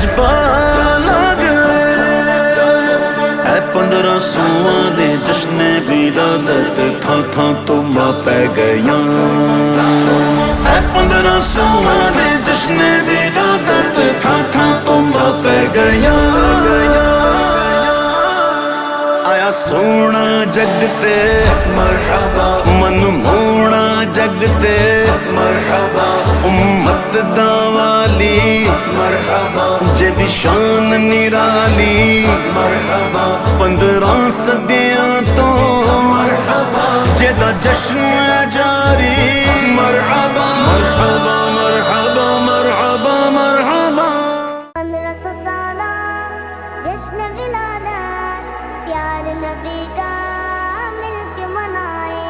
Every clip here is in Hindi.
जज्बा लग 1500 ने जश्न विलादत था तुमा पै गया 1500 ने जश्न विलादत था तुमा पै गया आया सोना जगते मरहबा मन मोना जगते मरहबा उम्मत दा वाली मरहबा जेदी शान निराली मरहबा 15 सदियां तो मरहबा जेदा जश्न जारी मरहबा मरहबा मरहबा मरहबा मरहबा 1500 साला जश्न विलादत प्यार नबी का मिलके मनाए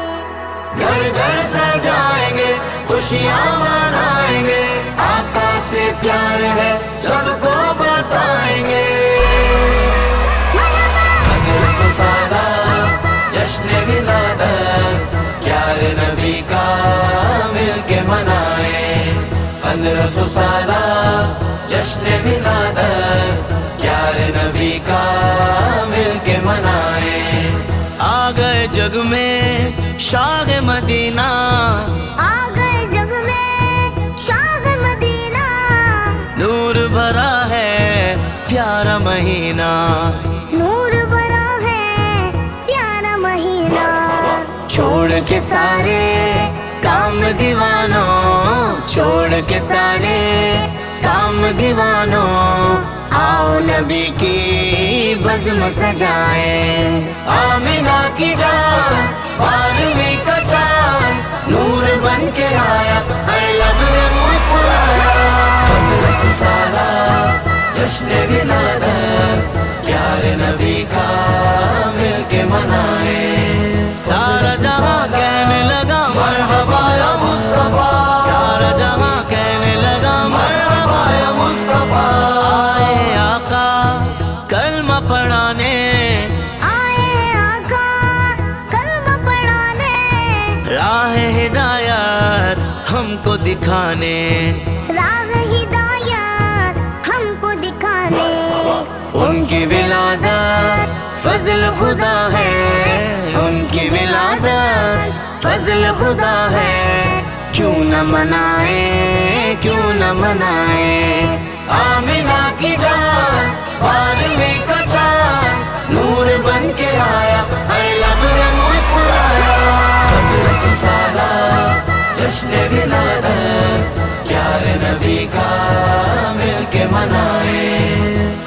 घर घर सजाएंगे खुशियाँ मनाएंगे आका से प्यार है सबको बताएंगे 1500 साला जश्न विलादत प्यार नबी का मिलके मनाए 1500 साला जश्न विलादत प्यार नबी का मिलके मनाए आ गए जग में शाह मदीना आ गए जग में शाह मदीना नूर भरा है प्यारा महीना नूर भरा है प्यारा महीना छोड़ के सारे काम दीवानों छोड़ के सारे काम दीवानों आओ नबी की बज़्म सजाए आमिना की जान 12वीं का चांद नूर बन के आया हर लब ने मुस्कुराया 1500 साला जश्न विलादत प्यार नबी का मिलके मनाए सारा जहां कहने लगा मरहबा या मुस्तफा सारा जहां कहने लगा मरहबा या मुस्तफा आए आका कलमा पढ़ाने आए आका कलमा पढ़ाने राह हिदायत हमको दिखाने राह हिदायत हमको दिखाने उनकी विलादत फजल खुदा है उनकी विलादत फजल खुदा है क्यों न मनाए क्यों न मनाए आमिना की जान 12वीं का चांद नूर बन के आया हर लब ने मुस्कुराया 1500 साला जश्न विलादत प्यार नबी का मिलके मनाए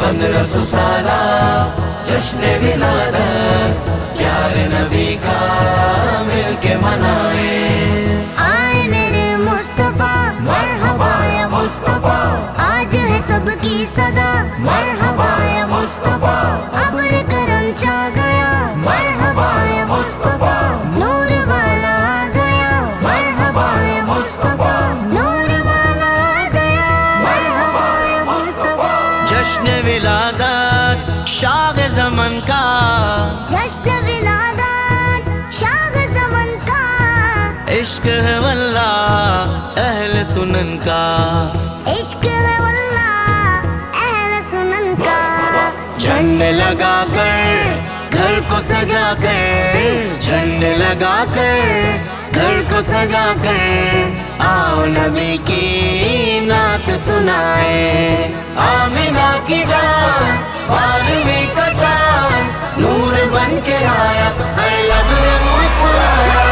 1500 साला जश्न विलादत प्यार नबी का मिलके मनाए आए मेरे मुस्तफा मरहबा या मुस्तफा आज है सबकी सदा मरहबा या मुस्तफा अब्र करम चा गया मरहबा या मुस्तफा नूर वाला आ गया मरहबा या मुस्तफा नूर वाला आ गया मरहबा या मुस्तफा जश्न विलादत शाह ज़मन का जश्न विलादत शाह ज़मन का इश्क है वल्लाह अहल सुनन का इश्क है वल्लाह अहल सुनन का झंड लगा कर घर को सजा कर झंड लगा कर घर को सजा कर आओ नबी की नात सुनाए आमिना की जान 12वीं का चांद नूर बन के आया हर लब ने मुस्कुराया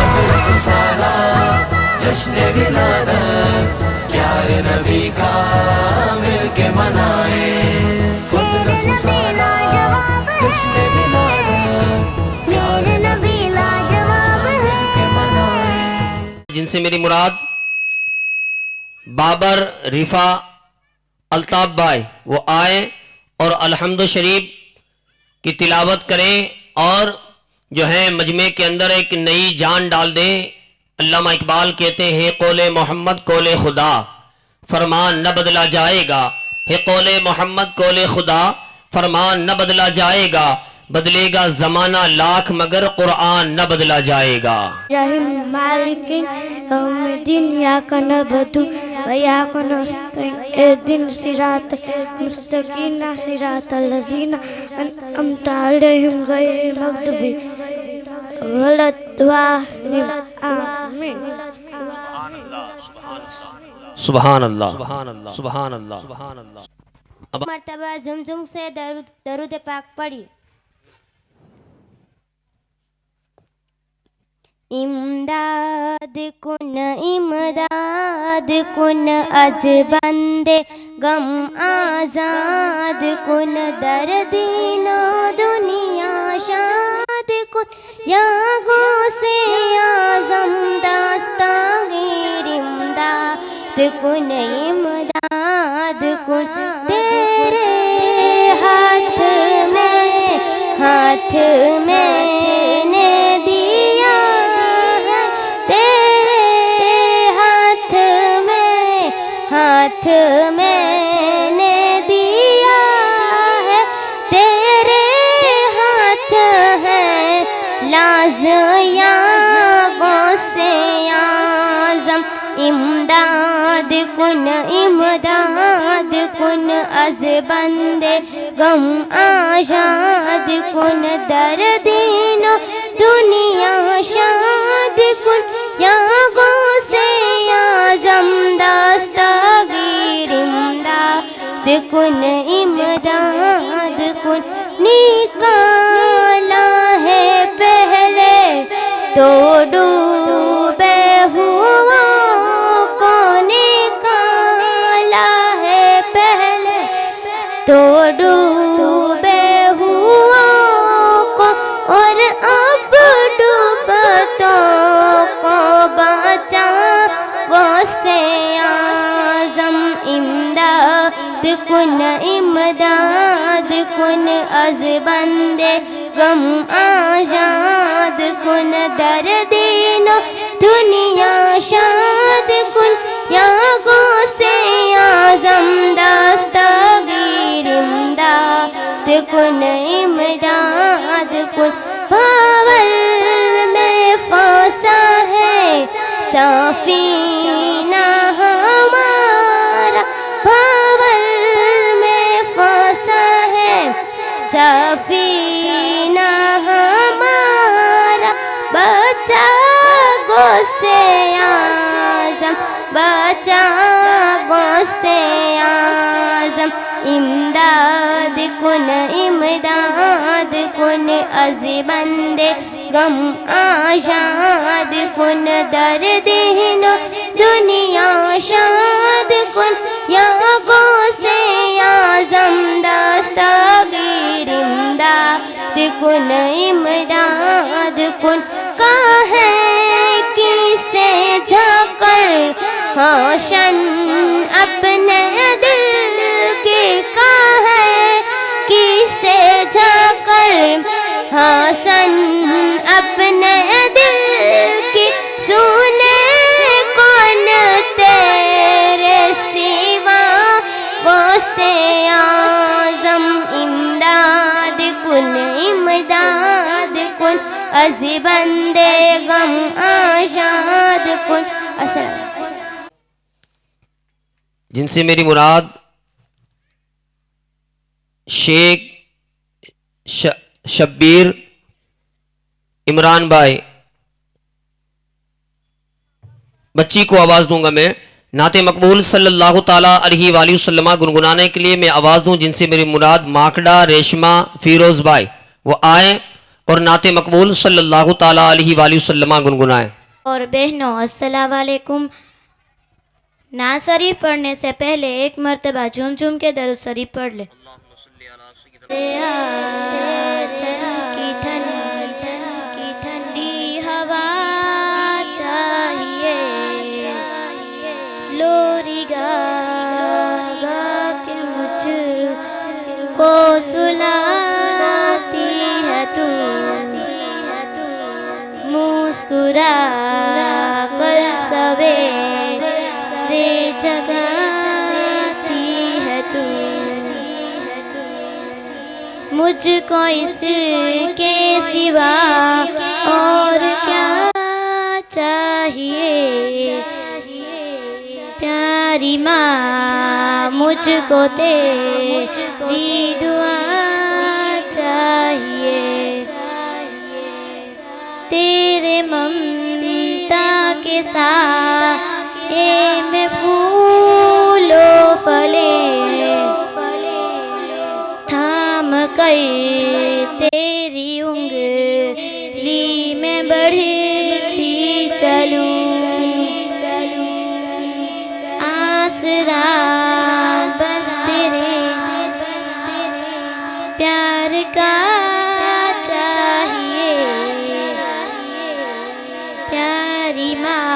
1500 साला जश्न विलादत प्यार नबी का मिलके मनाए 1500 साला जश्न विलादत मेरे नबी लाजवाब है जिनसे मेरी मुराद बाबर रिफा अल्ताफ भाई वो आए और अल्हम्दु शरीफ की तिलावत करें और जो है मजमे के अंदर एक नई जान डाल दें। अल्लामा इकबाल कहते हैं कौले मोहम्मद कौले खुदा फरमान न बदला जाएगा है कौले मोहम्मद कौले खुदा फरमान न बदला जाएगा बदलेगा जमाना लाख मगर कुरान न बदला जाएगा। मालिकिन यौमिद्दीन इय्याका नअबुदु वइय्याका नस्तईन इहदिना सिरातल मुस्तकीम सिरातल लज़ीना अनअमता अलैहिम गैरिल मग़्दूबि वलद्दालिन आमीन। सुभान अल्लाह सुभान अल्लाह सुभान अल्लाह सुभान अल्लाह। मर्तबा झुमझुम से दरूद पाक पढ़िए। इमदाद कुन अज बंदे गम आजाद कुन दर्दीनो दुनिया शाद कुन या गौसे आज़म दस्तगीर इमदाद कुन तेरे हाथ मैंने दिया है, तेरे हाथ मैंने दिया है, तेरे हाथ है लाज या गौसे आज़म इमदाद कुन अज बंदे गम आजाद कुन दर्दीनो दुनिया शाद कुन या गौसे आज़म दस्तगीर इमदाद कुन निकाला है पहले तो डूबे हुआ को निकाला है पहले तो डूबे हुआ को और अब डूबतों को बचा गौसे आज़म इमदाद कुन अज बंदे गम आजाद कुन दर्दीनो दुनिया शाद कुन या गौसे आज़म दस्तगीर इमदाद कुन पावर में फंसा है सफीना हमारा, पावर में फंसा है सफीना हमारा, बचा गौसे आज़म बचा गौसे आज़म इमदाद कुन अज बंदे गम आजाद कुन दर्दीनो दुनिया शाद कुन या गौसे आज़म दस्तगीर इमदाद कुन का है किसे झाकर होशन अपने दिल की का है किसे झाकर हसन अपने दिल की सुने कौन तेरे सिवा गौसे आज़म इमदाद कुन अज बंदे गम आजाद कुन। अस्सलाम। जिनसे मेरी मुराद शेख शब्बीर इमरान भाई, बच्ची को आवाज़ दूंगा मैं। नाते मकबूल सल्लल्लाहु ताला अलैहि वसल्लम गुनगुनाने के लिए मैं आवाज़ दूं। जिनसे मेरी मुराद माकड़ा रेशमा फिरोज़ भाई, वो आए और नाते मकबूल सल्लल्लाहु ताला अलैहि वसल्लम गुनगुनाए। और बहनों अस्सलाम वालेकुम। ना शरीफ पढ़ने से पहले एक मर्तबा झूम झूम के दरूद शरीफ पढ़ ले। ठंडी हवा चाहिए, लोरी गा गा के मुझको सुलाती है तू, मुस्कुरा कर सवेरे जगाती है तू, मुझको इसके सिवा और क्या चाहिए, प्यार मेरी माँ मुझको तेरी दुआ चाहिए, तेरे ममता के साथ में फूलो फले थाम कर तेरी उंगली में बढ़ती चलूं, आसरा बस तेरे प्यार का चाहिए, प्यारी माँ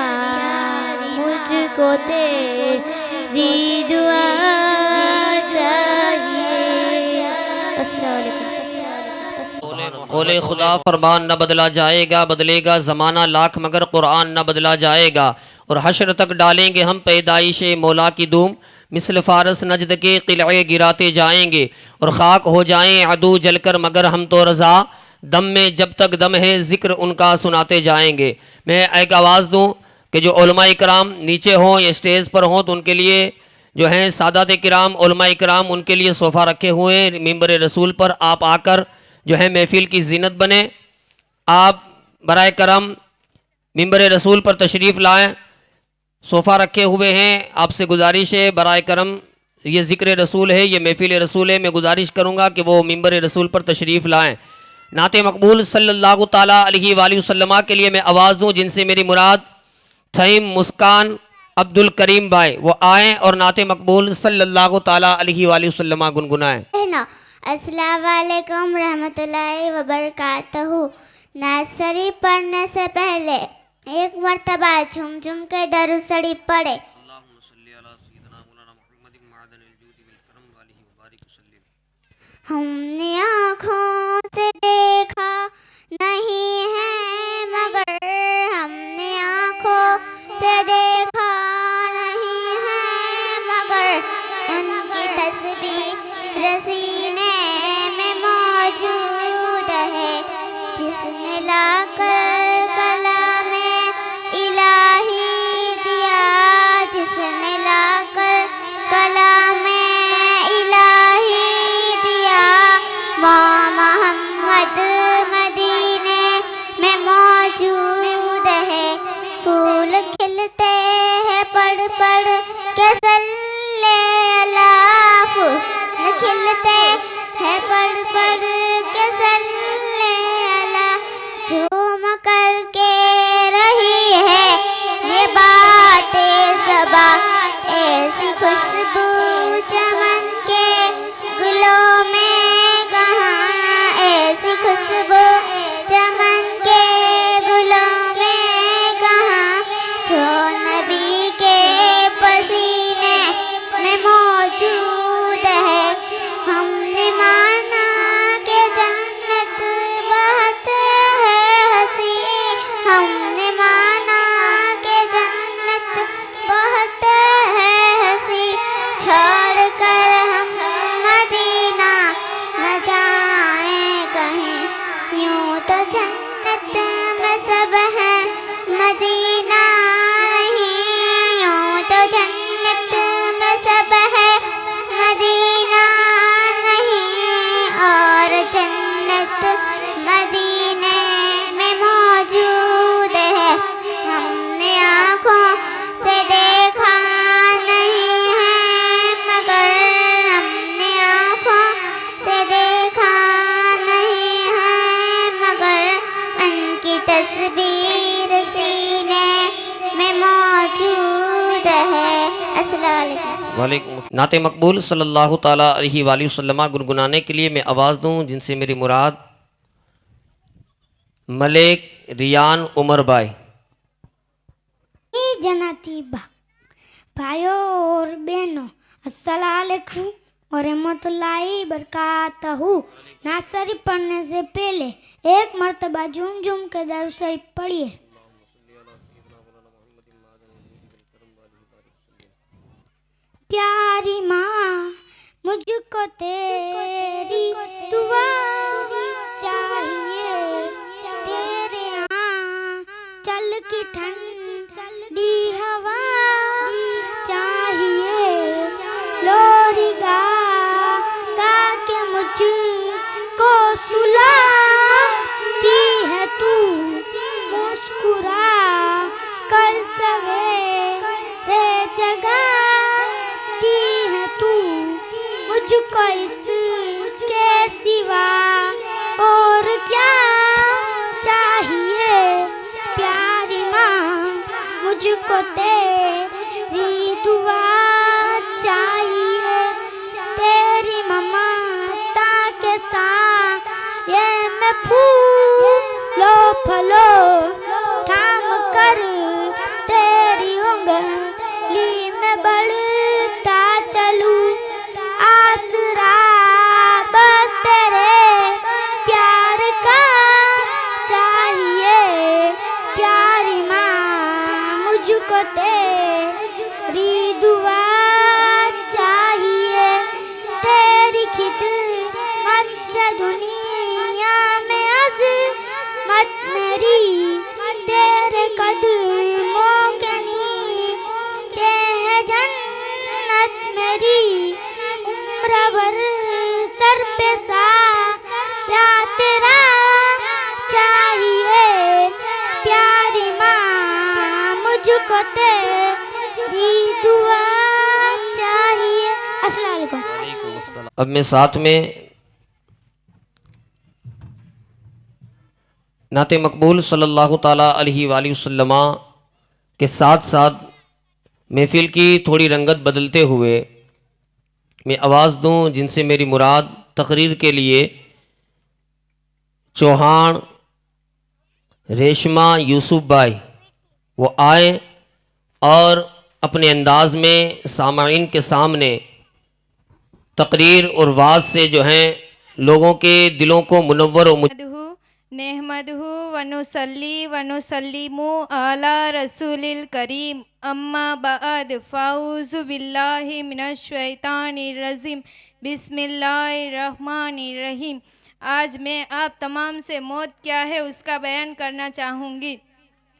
मुझको तेरी दुआ चाहिए। अस्सलाम वालेकुम। कौले खुदा फरमान न बदला जाएगा, बदलेगा ज़माना लाख मगर कुरान न बदला जाएगा। और हश्र तक डालेंगे हम पैदाइश मौला की दूम, मिसल फारस नजद के किले गिराते जाएंगे। और खाक हो जाएं अदू जलकर मगर हम तो रज़ा, दम में जब तक दम है ज़िक्र उनका सुनाते जाएंगे। मैं एक आवाज़ दूँ कि जो उलमा इकराम नीचे हों या स्टेज पर हों तो उनके लिए जो हैं सादात किराम उलमा इकराम उनके लिए सोफ़ा रखे हुए हैं मिंबर रसूल पर। आप आकर जो है महफिल की जीनत बने। आप बराए करम मिंबर रसूल पर तशरीफ़ लाएँ, सोफ़ा रखे हुए हैं। आपसे गुजारिश है बराए करम, ये ज़िक्र रसूल है, ये महफिल रसूल है। मैं गुजारिश करूँगा कि वो मिंबर रसूल पर तशरीफ़ लाएँ। नाते मकबूल सल्लल्लाहु ताला अलैहि वसल्लम के लिए मैं आवाज़ दूँ जिनसे मेरी मुराद थईम मुस्कान अब्दुल करीम भाई, वो आएँ और नाते मकबूल सल्लल्लाहु ताला अलैहि वसल्लम गुनगुनाएँ। अस्सलाम वालेकुम रहमतुल्लाहि व बरकातहू। नासरी पढ़ने से पहले एक मर्तबा झुम झुम के दरूद शरीफ पढ़े। हमने आँखों से देखा नहीं है मगर, हमने आँखों से देखा नहीं है मगर, उनकी तस्वीर सीने में मौजूद है, जिसने लाकर कलामे इलाही दिया, जिसने लाकर कलामे इलाही दिया। मोहम्मद मदीने में मौजूद है, फूल खिलते हैं पढ़ पढ़ के सल्ले अला, फूल खिलते हैं पढ़ पढ़ के सल्ले अला। झूम करके रही है ये बातें सबा, ऐसी खुशबू चमन के गुलों में कहाँ, ऐसी खुशबू चमन के गुलों में कहाँ, जो नबी के पसीने में मौजूद है। हमने माना कि जन्नत बहुत है हंसी, हमने माना कि जन्नत बहुत है हंसी, छोड़ कर हम मदीना न जाएं कहीं, यूं तो जन्नत में सब है मदीना नहीं, यूं तो जन्नत में सब है मदीना नहीं, और जन्नत मदीने में मौजूद है। हमने आँखों से देखा नहीं है मगर, हमने आँखों से देखा नहीं है मगर, उनकी तस्वीर सीने में मौजूद है। अस्सलाम वालेकुम। वालेकुम। नाते मकबूल सल्लल्लाहु ताला अलैहि वसल्लम गुनगुनाने के लिए मैं आवाज़ दूँ जिनसे मेरी मुराद मलिक रियान उमर भाई। जनाती भाइयों और बहनों, अस्सलाम वालेकुम और रहमतुल्लाहि बरकातहू। नासरी पढ़ने से पहले एक मर्तबा झूम झूम के दरूद शरीफ पढ़िए। प्यारी माँ मुझको तेरी दुआ चाहिए, तेरे आँचल की ठंडी हवा चाहिए, मुझको सुलाती है तू, मुस्कुरा कल सवेरे जगाती है तू, मुझको इसके सिवा और क्या चाहिए प्यारी माँ, मुझको तेरी दुआ चाहिए, तेरी ममता के साथ ये मैं फूलो फलो थाम कर तेरी उंगली में बढ़ता चलूं, आसरा बस तेरे प्यार का चाहिए प्यारी माँ, मुझको तेरी दुआ चाहिए, तेरी खिदमत से दुनिया में अज़मत मेरी, तेरे कदमों के नीचे है जन्नत मेरी, उम्र भर सर पे साया तेरा चाहिए प्यारी माँ, मुझको तेरी दुआ चाहिए। अस्सलाम वालेकुम। अब मैं साथ में नाते मकबूल सल्लल्लाहु ताला अलैहि वसल्लम के साथ साथ महफिल की थोड़ी रंगत बदलते हुए मैं आवाज़ दूं जिनसे मेरी मुराद तकरीर के लिए चौहान रेशमा यूसुफ भाई वो आए और अपने अंदाज में सामाईन के सामने तकरीर और वाज से जो हैं लोगों के दिलों को मुनव्वर और नेहमदहु वनुसल्ली वनुसल्लिमु अला रसूलिल करीम अम्मा बाद फ़ाऊज़ु बिल्लाहि मिनश शैतानिर रजीम बिस्मिल्लाहिर रहमानिर रहीम। आज मैं आप तमाम से मौत क्या है उसका बयान करना चाहूँगी।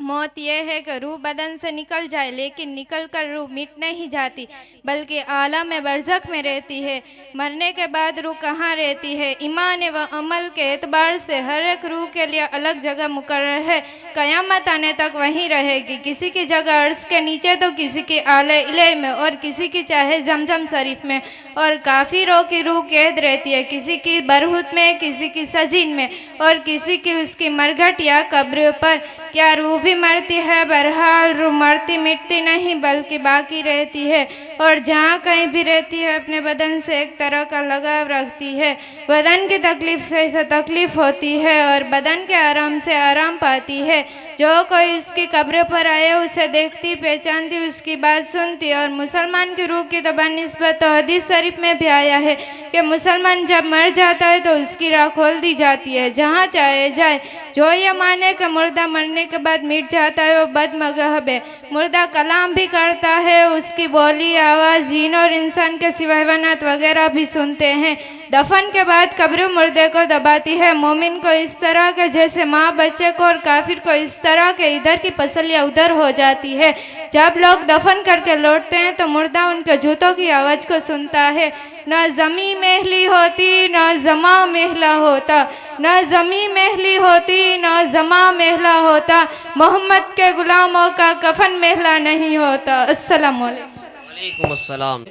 मौत यह है कि रूह बदन से निकल जाए, लेकिन निकल कर रूह मिट नहीं जाती बल्कि आलम बरज़ख में रहती है। मरने के बाद रूह कहाँ रहती है? ईमान व अमल के एतबार से हर एक रूह के लिए अलग जगह मुकर्रर है, क़यामत आने तक वहीं रहेगी। किसी की जगह अर्श के नीचे तो किसी की आले इले में और किसी की चाहे जमजम शरीफ में। और काफिरों की रूह कैद रहती है, किसी की बरहुत में, किसी की सजीन में और किसी की उसकी मरघट या कब्र पर। क्या रूह भी मरती है? बहरहाल रूह मरती मिटती नहीं बल्कि बाकी रहती है और जहाँ कहीं भी रहती है अपने बदन से एक तरह का लगाव रखती है। बदन की तकलीफ़ से इसे तकलीफ़ होती है और बदन के आराम से आराम पाती है। जो कोई उसकी कब्र पर आए उसे देखती, पहचानती, उसकी बात सुनती। और मुसलमान की रूह की तो बनिस्बत तो हदीस शरीफ में भी आया है कि मुसलमान जब मर जाता है तो उसकी राह खोल दी जाती है, जहाँ चाहे जाए। जो ये माने कि मुर्दा मरने के बाद मिट जाता है वो बदमज़हब है। मुर्दा कलाम भी करता है, उसकी बोली आवाज़ जीन और इंसान के सिवा हैवानात वगैरह भी सुनते हैं। दफन के बाद कब्र मुर्दे को दबाती है, मोमिन को इस तरह के जैसे माँ बच्चे को और काफिर को इस तरह के इधर की पसलियाँ उधर हो जाती है। जब लोग दफन करके लौटते हैं तो मुर्दा उनके जूतों की आवाज़ को सुनता है। न ज़मी महली होती न ज़मा महला होता, न ज़मी महली होती न ज़मा महला होता, मोहम्मद के गुलामों का कफन महला नहीं होता। अस्सलाम वालेकुम। अस्सलाम।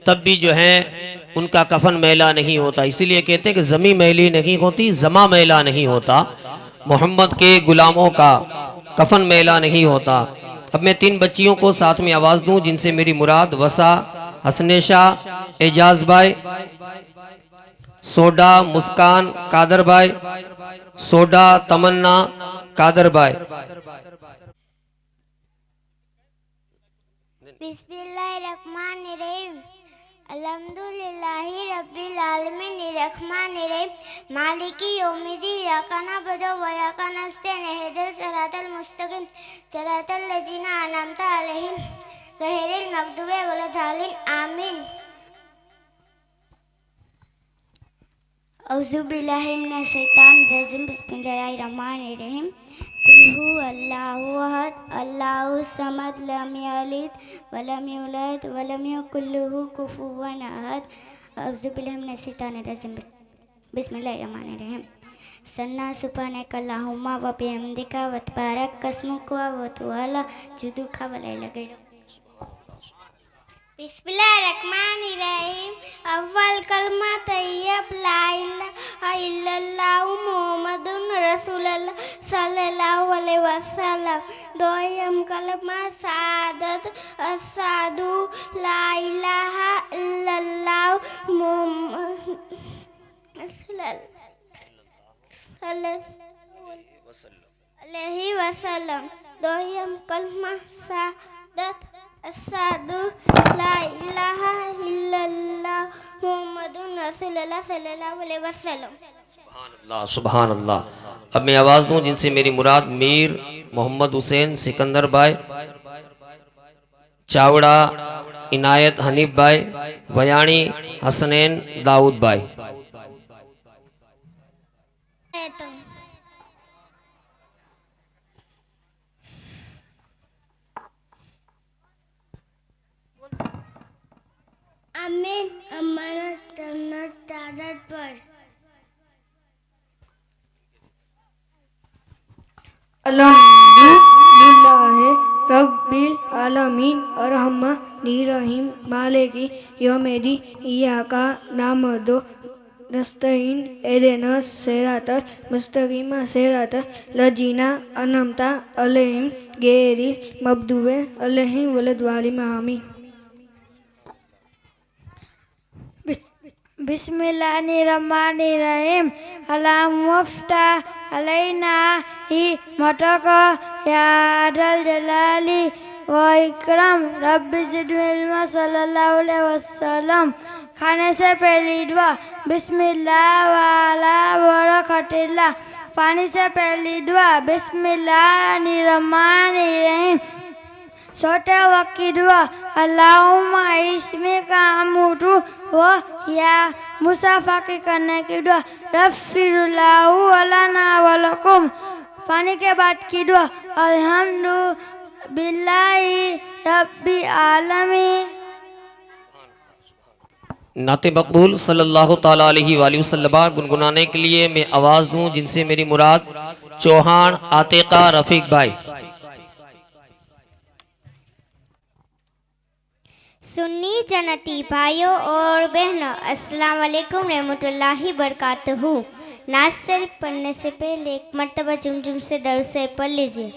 तब भी जो है उनका कफन मैला नहीं होता, इसीलिए कहते हैं कि ज़मी मैली नहीं होती, ज़मा मैला नहीं होता। मोहम्मद के गुलामों का कफन मैला नहीं होता। अब मैं 3 बच्चियों को साथ में आवाज़ दूं जिनसे मेरी मुराद वसा, हसनेशा, एजाज भाई, सोडा, मुस्कान, कादर भाई, सोडा, तमन्ना, कादर भाई। बिस्मिल्लाहिर्रहमानिर्रहीम अल्हम्दुलिल्लाहि रब्बिल आलमीन अर्रहमानिर्रहीम मालिकी यौमिद्दीन इय्याका नअबुदु व इय्याका नस्तईन इहदिnas सिरातल मुस्तकीम सिरातल लज़ीना अनअमता अलैहिम गैरिल मग़दूबि वलद्दालिन आमीन। औज़ु बिल्लाहि मिनश शैतानिर रजीम बिस्मिल्लाहिर रहमानिर रहीम कुल्हु अल्लाहु अहद अल्लाहु समद लम यलिद वलम यूलद वलम यकुल लहु कुफुवन अहद। औज़ु बिल्लाहि मिनश शैतानिर रजीम। बिस्मिल्लाहिर्रहमानिर्रहीम। सन्ना सुपाने कल्लाहुम्मा व बिहम्दिका व तबारक कस्मुका व तुआला जुदुका व लैला गैरा। बिस्मिल्लाहिर्रहमानिर्रहीम। अव्वल कलमा तैयब ला इलाहा इल्लल्लाहु मुहम्मदुर रसूलुल्लाह सल्लल्लाहु अलैहि वसल्लम। दोयम कलमा शहादत अशहदु ला इलाहा इल्लल्लाहु मुहम्मद अलैहि वसल्लम। दोयम कलमा शहादत अशहदु ला इलाहा इल्लल्लाह मुहम्मदुर रसूलुल्लाह सल्लल्लाहु अलैहि वसल्लम। सुभान अल्लाह। अब मैं आवाज़ दूं जिनसे मेरी मुराद मीर मोहम्मद हुसैन सिकंदर भाई, चावड़ा इनायत हनीफ भाई, वयाणी हसनैन दाऊद भाई। आमीन। अमानत जन्नत तारत पर अल्हम्दुलिल्लाहि रब्बिल आलमीन अर्रहमानिर्रहीम मालिकि यौमिद्दीन इय्याका नअबुदु व नस्तईन इहदिनस सिरातल मुस्तकीम सिरातल लजीना अनअमता अलैहिम गैरिल मग़दूबि अलैहिम वलद्दालिन आमीन। बिस्मिल्लाहिर्रहमानिर्रहीम। अल्लाहुम्मा अलैना ही मतक या अदल जलाली व इकराम रब्बि ज़िदनी इल्मा सल्लल्लाहु अलैहि वसल्लम। खाने से पहली दुआ बिस्मिल्लाह वाला बरकतिल्लाह। पानी से पहली दुआ बिस्मिल्लाहिर्रहमानिर्रहीम। सोते वक्त की दुआ अल्लाहुम्मा इस्मिका अमूतु व या मुसाफा की करने की दुआ रफ़िरुल्लाहु लना व लकुम। पानी के बाद की दुआ अल्हम्दुलिल्लाहि रब्बिल आलमीन। नाते मकबूल सल्लल्लाहु ताला अलैहि वसल्लम गुनगुनाने के लिए मैं आवाज़ दूं जिनसे मेरी मुराद चौहान आतिका रफ़ीक भाई। सुन्नी जन्नती भाइयों और बहनों, अस्सलाम वालेकुम रहमतुल्लाहि बरकातहू। नाज़ शरीफ पढ़ने से पहले एक मर्तबा झुमझुम से दरूद शरीफ पढ़ लीजिए।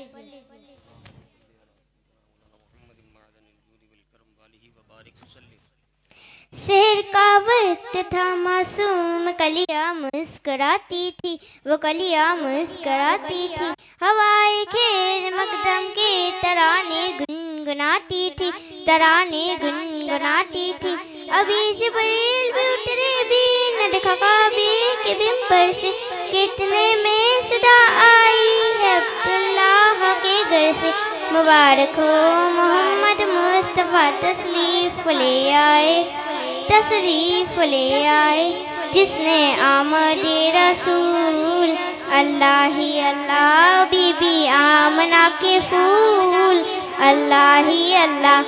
शहर का वक्त था मासूम, कलियां मुस्कराती थी, वो कलियां मुस्कराती थी। हवाए खेर मकदम के तराने गुनगुनाती थी, तराने गुनगुनाती थी। अभी जिब्रील भी उतरे भी न देखा काबे के बिंबर से, कितने में सदा आई है अब्दुल्लाह के घर से। मुबारक हो मोहम्मद मुस्तफ़ा तशरीफ ले आए, तशरीफ ले आए, जिसने आमदे रसूल। अल्लाह ही अल्लाह बीबी आमना के फूल। अल्लाह ही अल्लाह,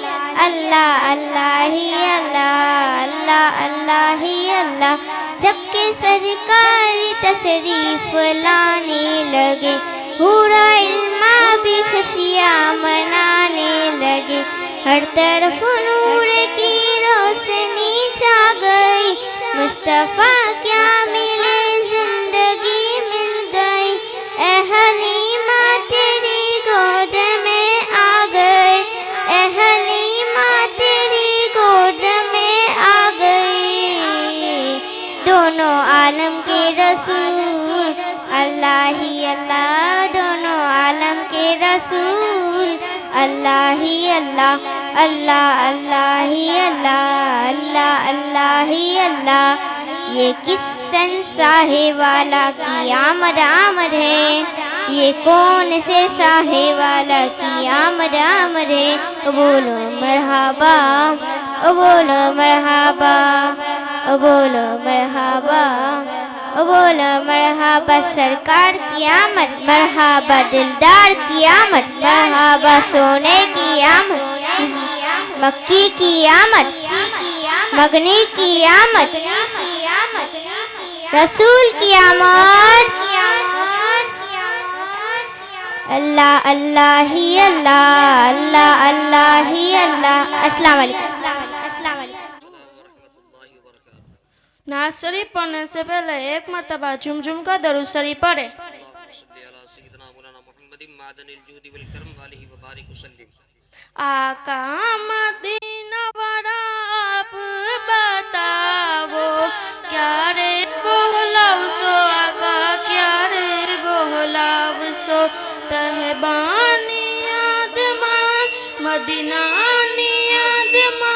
अल्लाह अल्लाह ही अल्लाह, अल्लाह अल्लाह ही अल्लाह। जबकि सरकारी तशरीफ लाने लगे, पूरा इल्मा भी खुशियाँ मनाने लगे। हर तरफ नूर की रोशनी छा गई, मुस्तफ़ा क्या मिले जिंदगी मिल गई। ए हलीमा तेरी गोद में आ गए, ए हलीमा तेरी गोद में आ गए। दोनों आलम के रसूल, अल्लाह ही अल्लाह, दोनों आलम के रसूल। अल्लाह ही अल्लाह, अल्लाह अल्लाह ही अल्लाह, अल्लाह अल्लाह ही अल्लाह। ये किस साहिब वाला की आमद आमद है, ये कौन से साहिब वाला की आमद आमद है। बोलो मरहबा, बोलो मरहबा, बोलो मरहबा, बोलो मरहबा सरकार की आमद, मरहबा दिलदार की आमद, मरहबा सोने की आमद, मक्की की आमद, मगनी की आमद। रसूल की आमद, अल्लाह अल्लाह ही अल्लाह, अल्लाह अल्लाह ही अल्लाह। अस्सलाम वालेकुम। नाज शरीफ पढ़ने से पहले एक मरतबा झुमझुम का दरूद शरीफ पढ़े। आका मदीना वाला आप बताओ, क्या रे बोलाओ सो आका, क्या रे बोलाओ सो। तहबानी आदमा मदीना आदमा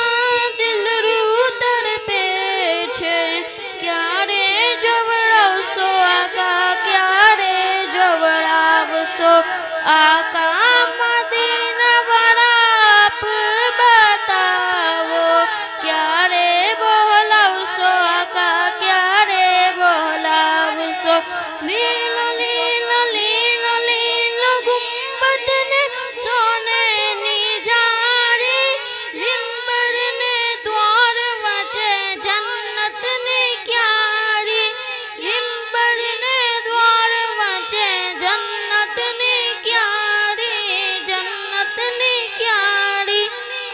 दिल रू तड़पे छे, क्या रे जोवड़ाओ सो आका, क्या रे जोवड़ाओ सो। आका मदीना वाला आप बताओ, क्या रे बोलाओ सो आका, क्या रे बोलाओ सो। लीलो लीलो लीलो लीलो गुंबद ने सोने नी जारी, जिम्बर ने द्वार वचे जन्नत ने क्यारी, जिम्बर ने द्वार वचे जन्नत ने क्यारी, जन्नत ने क्यारी।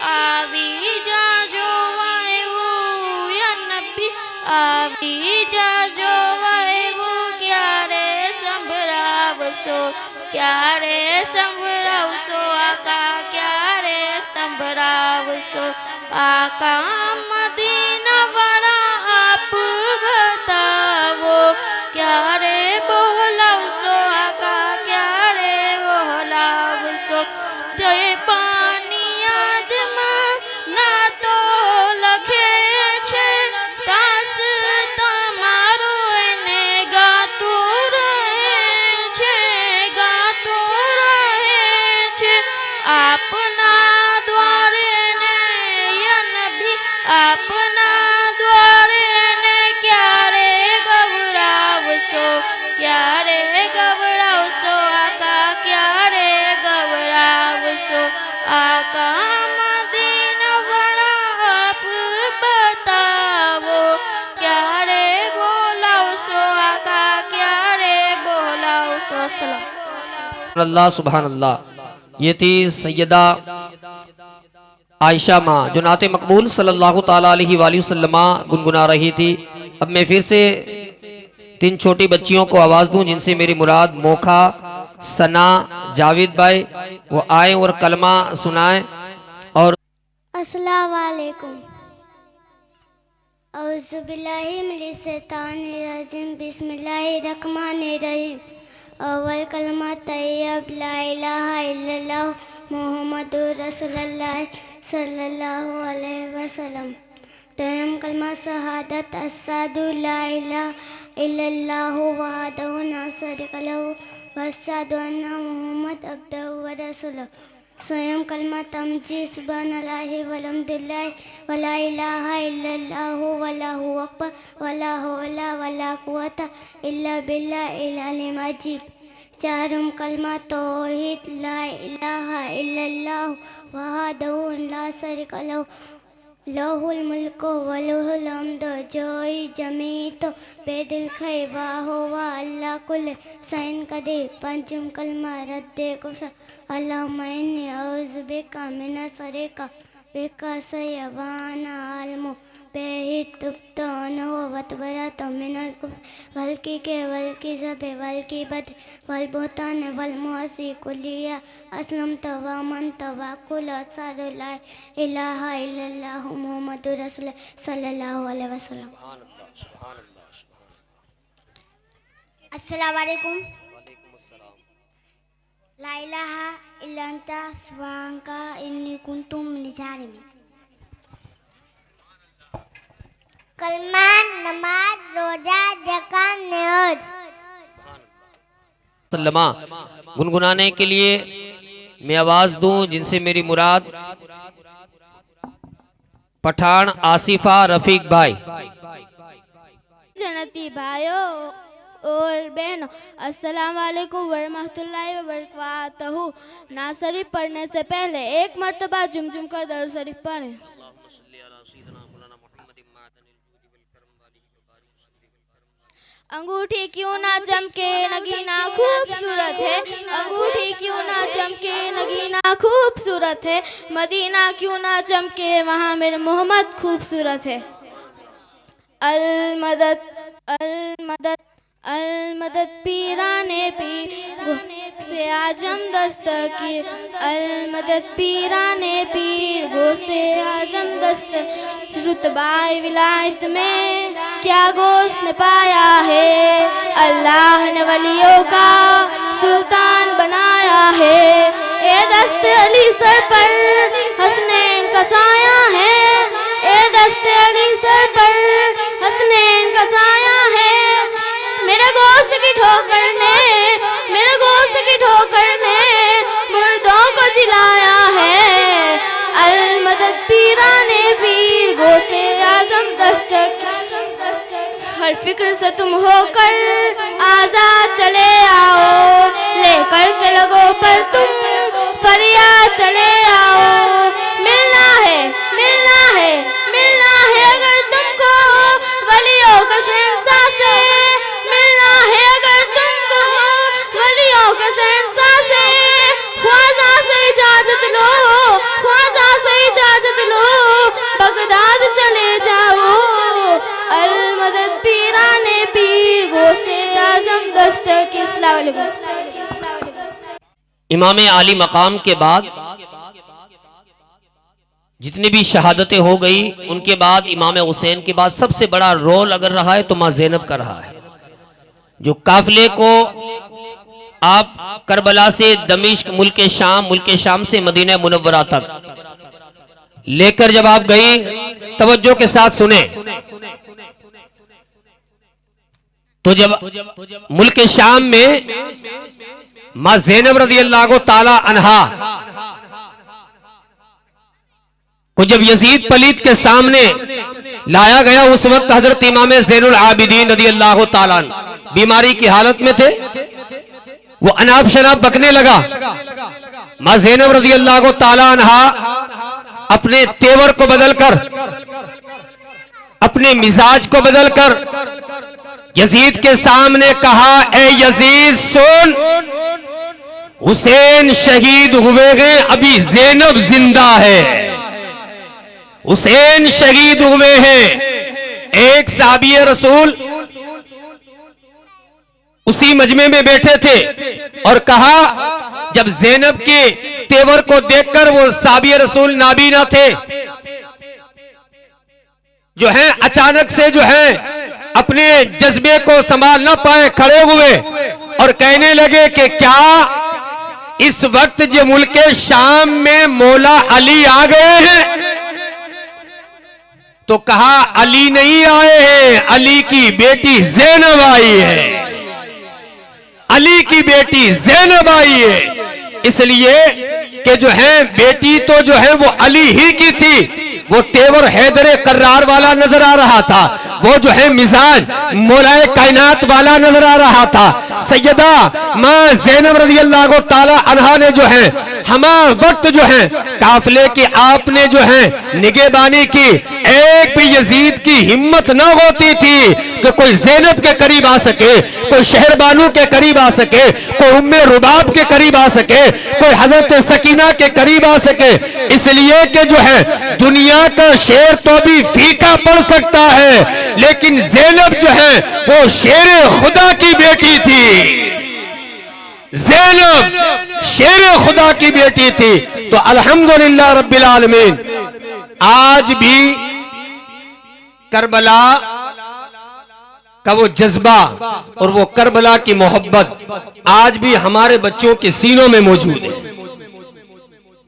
आवी जा जो आए वो या नबी, आवी जा जो आए वो, क्या रे संभराव सो, क्या रे संभराव सो आका, क्या रे संभराव सो। आका मदीना वाला आप बताओ, क्या रे बोलाओ सो आका, क्या रे बोलाओ सो। ते पानी आदमा ना तो लखे छे, तास तमारो एने गातो रहे छे, गातो रहे छे। अपना द्वारे ने या नबी, अपना द्वारे ने, क्या रे गवराव सो, क्या रे गवराव सो आका, क्या रे गवराव सो। आका मदीना वाला आप बताओ, क्या रे बोलाओ सो आका, क्या रे बोलाओ सो। सलाम अल्लाह सुभान अल्लाह। ये थी सैयदा आयशा माँ जो नाते मकबूल सल्लल्लाहु ताला अलैहि वसल्लम गुनगुना रही थी। अब मैं फिर से 3 छोटी बच्चियों को आवाज़ दूं जिनसे मेरी मुराद मोखा, सना, जावेद भाई, वो आए और कलमा सुनाएं। और अस्सलाम वालेकुम। औज़ु बिल्लाहि मिनश शैतानिर रजीम, बिस्मिल्लाहिर रहमानिर रहीम। अव्वल कलमा तैयब ला इलाहा इल्लल्लाह मुहम्मदुर रसूलुल्लाह सल्लल्लाहु अलैहि वसल्लम। तयम कलमा शहादत अस्सादु ला इलाहा इल्लल्लाह वहदहु ला शरीका लहु वअश्हदु अन्ना मुहम्मद अब्दुहु व रसूलुहु। स्वयं कलमा तमजी सुब्हानल्लाहि वल्हम्दुलिल्लाहि वला इलाहा इल्लल्लाहु वल्लाहु अकबर वला हौला वला कुव्वता इल्ला बिल्लाहिल अलील अजीम। चारम कलमा तौहीद ला इलाहा इल्लल्लाह वहदहु ला शरीका लहु लहुल मुल्कु व लहुल हम्दु जोई जमी तो बेदिल खै वाहो वा अल्लाह कुल सैन कदीर। पंचम कलमा रद्दे कुफ्र अल्लाहुम्मा इन्नी औज़ु बिका मिन शरीका बिका सयवाना आलमु बेहित तुब्तो अनहु वतबरतो मिनल कुफ्र वल्की के वल्की ज़बे वल्की बद वल बुहतान वल मुअसी कुलिया अस्लम तवामन तवाकुल असादु ला इलाहा इल्लल्लाह मुहम्मदुर रसूलुल्लाह सल्लल्लाहु अलैहि वसल्लम। अस्सलाम वालेकुम। ला इलाहा इल्ला अंता सुब्हानका इन्नी कुन्तु मिनज़ ज़ालिमीन। कलमा, नमाज, रोजा, ज़कात, न्याज। सल्लमा गुनगुनाने के लिए मैं आवाज़ दूं जिनसे मेरी मुराद पठान आसिफा रफीक भाई। जन्नती भाइयों और बहनों, अस्सलाम वालेकुम वरहमतुल्लाहि वबरकातहू। नाज शरीफ पढ़ने से पहले एक मरतबा झुमझुम कर दरूद शरीफ पढ़ें। अंगूठी क्यों ना चमके नगीना खूबसूरत है, अंगूठी क्यों ना चमके नगीना खूबसूरत है, मदीना क्यों ना चमके वहाँ मेरे मोहम्मद खूबसूरत है। अल मदद अल मदद अल मदद पीराने पीर से आजम दस्तगीर, अल मदद पीराने पीर गोसे आजम दस्तगीर, रुतबाए विलायत में क्या गोश्त ने पाया है, अल्लाह ने वलियों का सुल्तान बनाया है। ए दस्त अली सर पर हसनैन का साया है, ए दस्त अली सर पर हसनैन का साया है। मेरे गोश्त की ठोकर ने, मेरे गोश्त की ठोकर ने मुर्दों को जिलाया है, अल मदद पीराने पीर गोसे आजम दस्तक। हर फिक्र से तुम होकर आजाद चले आओ, लेकर के लगो पर तुम फरियाद चले आओ। मिलना है मिलना है मिलना है अगर तुमको वलियों के शहंशाह से, मिलना है अगर तुमको वलियों के शहंशाह से। ख्वाजा से इजाजत लो, ख्वाजा से इजाजत लो, बगदाद चले जाओ, अल मदद पीराने पीर गोसे आजम दस्तक। अस्सलाम वालेकुम। इमाम आली मकाम के बाद जितनी भी शहादतें हो गई, उनके बाद इमाम हुसैन के बाद सबसे बड़ा रोल अगर रहा है तो माँ ज़ैनब का रहा है। जो काफिले को आप करबला से दमिश्क मुल्क शाम से मदीना मुनव्वरा तक लेकर जब आप गई, तवज्जो के साथ सुने, तो जब मुल्क शाम में माँ ज़ैनब रज़ियल्लाहु ताला अन्हा को जब यजीद पलीत के सामने लाया गया, उस वक्त हजरत इमाम ज़ैनुल आबिदीन रज़ियल्लाहु ताला बीमारी की हालत में थे। वो अनाप शनाप बकने लगा। माँ ज़ैनब रज़ियल्लाहु ताला अन्हा अपने तेवर को बदलकर, अपने मिजाज को बदलकर यजीद के सामने कहा, ए यजीद सुन, हुसैन शहीद हुए हैं, अभी ज़ैनब जिंदा है। हुसैन शहीद हुए हैं। एक साहबी रसूल उसी मजमे में बैठे थे और कहा, जब ज़ैनब के तेवर को देखकर वो साहबी रसूल नाबीना थे, जो है अचानक से जो है अपने जज्बे को संभाल ना पाए, खड़े हुए और कहने लगे कि क्या इस वक्त जो मुल्क शाम में मौला अली आ गए हैं? तो कहा, अली नहीं आए हैं, अली की बेटी ज़ैनब आई है, अली की बेटी ज़ैनब आई है। इसलिए कि जो है बेटी तो जो है वो अली ही की थी, वो तेवर हैदर कर्रार वाला नजर आ रहा था, वो जो है मिजाज मौलाए कायनात वाला नजर आ रहा था। सैयदा माँ ज़ैनब रज़ियल्लाहु ताला अन्हा ने जो है हमा वक्त जो है काफिले की आपने जो है निगहबानी की, एक भी यजीद की हिम्मत न होती थी कि कोई ज़ैनब के करीब आ सके, कोई शहरबानू के करीब आ सके, कोई उम्मे रुबाब के करीब आ सके, कोई हजरत सकीना के करीब आ सके। इसलिए कि जो है दुनिया का शेर तो भी फीका पड़ सकता है, लेकिन ज़ैनब जो है वो शेर खुदा की बेटी थी। ज़ैनब शेर खुदा की बेटी थी। तो अल्हम्दुलिल्लाह रब्बिल आलमीन, आज भी करबला का वो जज्बा और वो करबला की मोहब्बत आज भी हमारे बच्चों के सीनों में मौजूद है,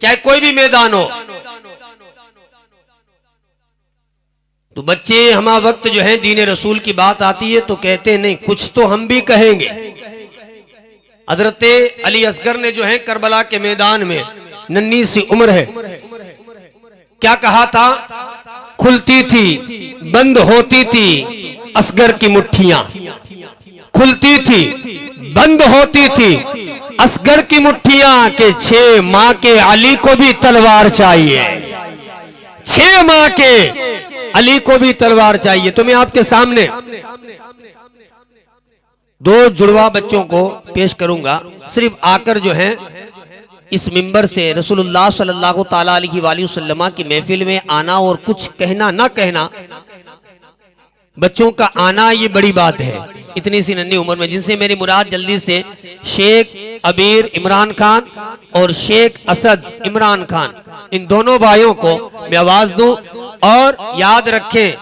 चाहे कोई भी मैदान हो। तो बच्चे हमा वक्त जो है दीन रसूल की बात आती है तो कहते नहीं, कुछ तो हम भी कहेंगे। हजरत अली असगर ने जो है करबला के मैदान में, नन्ही सी उम्र है, क्या कहा था? खुलती थी बंद होती थी असगर की मुट्ठियां, खुलती थी बंद होती थी असगर की मुट्ठियां, के 6 माह के अली को भी तलवार चाहिए, 6 माह के अली को भी तलवार चाहिए। तो मैं आपके सामने दो जुड़वा बच्चों को पेश करूंगा। सिर्फ आकर जो है इस मिंबर से रसूलुल्लाह सल्लल्लाहु ताला अलैहि वसल्लम की महफिल में आना और कुछ कहना ना कहना, बच्चों का आना ये बड़ी बात है इतनी सी नन्ही उम्र में। जिनसे मेरी मुराद जल्दी से शेख अबीर इमरान खान और शेख असद इमरान खान, इन दोनों भाइयों को मैं आवाज दूं। और याद रखें,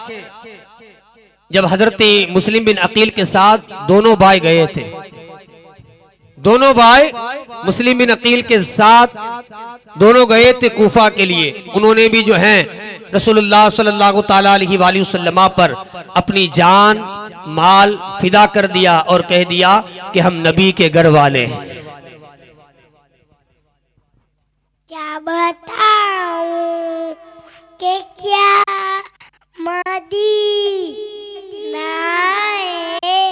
जब हजरत मुस्लिम बिन अकील के साथ दोनों भाई गए थे, दोनों भाई मुस्लिम बिन अकील के साथ दोनों गए थे कूफा के लिए। उन्होंने भी जो है रसूलुल्लाह सल्लल्लाहु ताला अलैहि वसल्लम पर अपनी जान माल फिदा कर दिया और कह दिया कि हम नबी के घर वाले हैं। क्या बताऊं कि क्या मदीना है,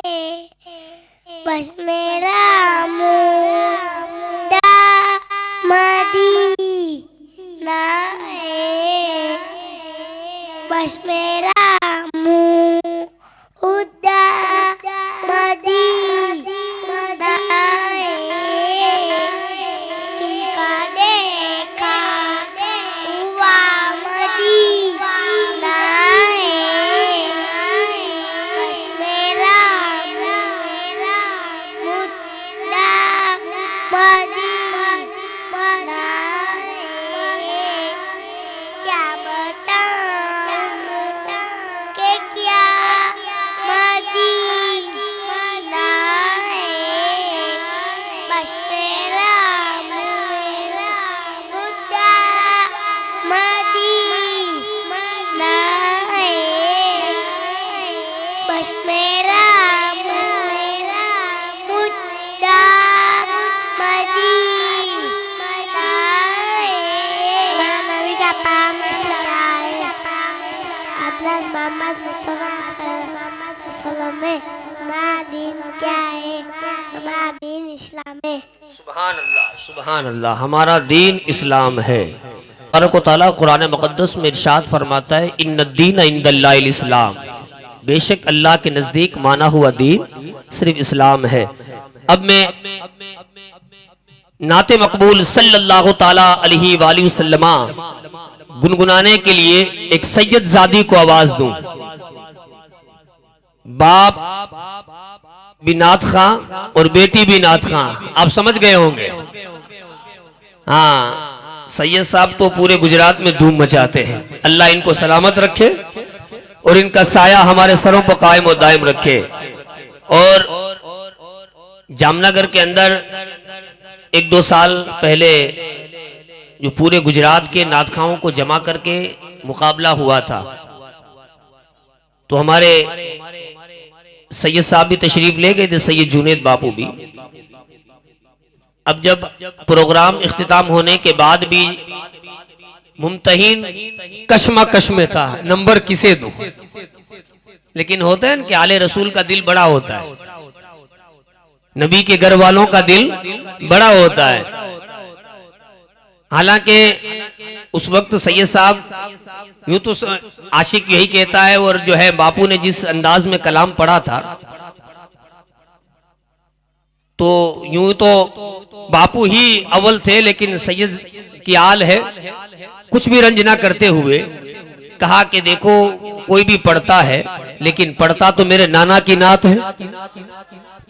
बस मेरा मुद्दा मदीना है, बस मेरा मुद्दा मदीना है, जिनका देखा हुआ मदीना है, बस मेरा मुद्दा मदीना है। क्या बताऊं कि क्या मदीना है, बस मेरा मुद्दा मदीना है, बस मेरा मुद्दा मदीना है। नबी का पाम मोहम्मद मुस्तफा सल्लल्लाहु अलैहि दीन क्या है? हमारा दीन इस्लाम है। सुभान अल्लाह, सुभान अल्लाह, हमारा दीन इस्लाम है। तबारक व तआला कुरान मुक़द्दस में इरशाद फरमाता है, इन्नद्दीन इंदल्लाहिल इस्लाम, बेशक अल्लाह के नजदीक माना हुआ दीन सिर्फ इस्लाम है। अब मैं नाते मकबूल सल्लल्लाहु ताला अलैहि वसल्लम गुनगुनाने के लिए एक सैयद ज़ादी को आवाज दूं। बाप भी नात खां और बेटी भी नात खां, आप समझ गए होंगे। हाँ, सैयद साहब तो पूरे गुजरात में धूम मचाते हैं। अल्लाह इनको सलामत रखे और इनका साया हमारे सरों पर कायम और दायम रखे। और जामनगर के अंदर 1-2 साल पहले जो पूरे गुजरात के नातखाओं को जमा करके मुकाबला हुआ था, तो हमारे सैयद साहब भी तशरीफ ले गए थे, सैयद जुनेद बापू भी। अब जब प्रोग्राम इख्तिताम होने के बाद भी मुमतहिन कश्मकश में था, नंबर किसे दूं। लेकिन होता है ना कि आले रसूल का दिल बड़ा होता है, नबी के घर वालों का दिल बड़ा होता है। हालांकि उस वक्त सैयद साहब, यूं तो आशिक यही कहता है, और जो है बापू ने जिस अंदाज में कलाम पढ़ा था, तो यूं तो बापू ही अव्वल थे, लेकिन सैयद की आल है कुछ भी रंज ना करते हुए कहा कि देखो कोई भी पढ़ता है, लेकिन पढ़ता तो मेरे नाना की नात है,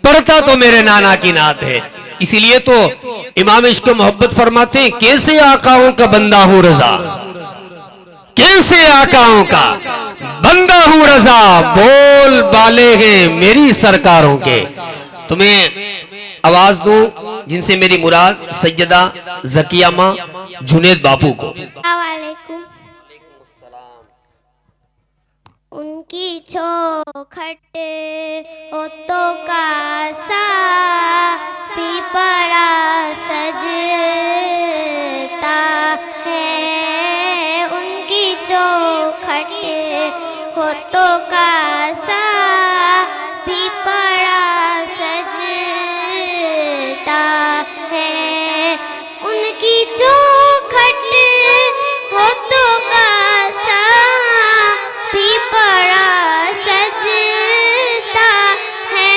पढ़ता तो मेरे नाना की नात है। इसीलिए तो इमाम इश्क मोहब्बत फरमाते हैं, कैसे आकाओं का बंदा हूं रजा, कैसे आकाओं का बंदा हूं रजा, बोल बाले हैं मेरी सरकारों के। तुम्हें आवाज दूं जिनसे मेरी मुराद सैयदा ज़किया मां जुनेद बापू को। उनकी चौखट ओतो का सा पीपरा सजता है, उनकी चौखट ओतो का सा पीपरा सजता है, उनकी चौखट ओतो का सा पीपरा सजता है,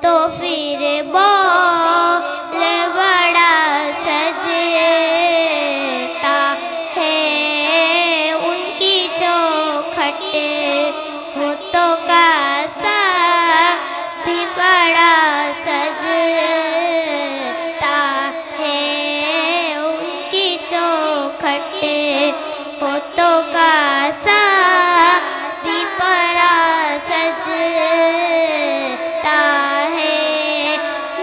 तो फिर बोल बड़ा सजता है उनकी चौखट होठों का सा भी बड़ा सजता है उनकी चौखट होठों का सा भी बड़ा सजता है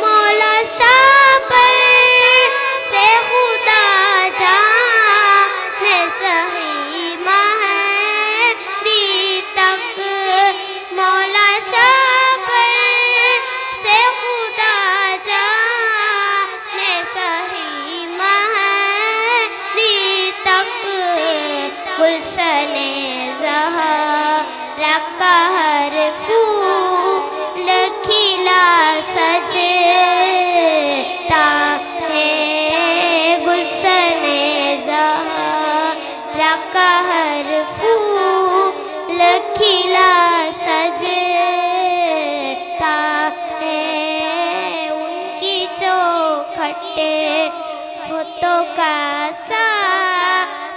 मौला शाह पर से खुदा जाने सही महदी तक मौला शाह पर से खुदा जाने सही महदी तक गुलशने ज़हरा का हर फूल खिला सजता है गुलशने ज़हरा का हर फूल खिला सजता है उनकी चौखट होठों का सा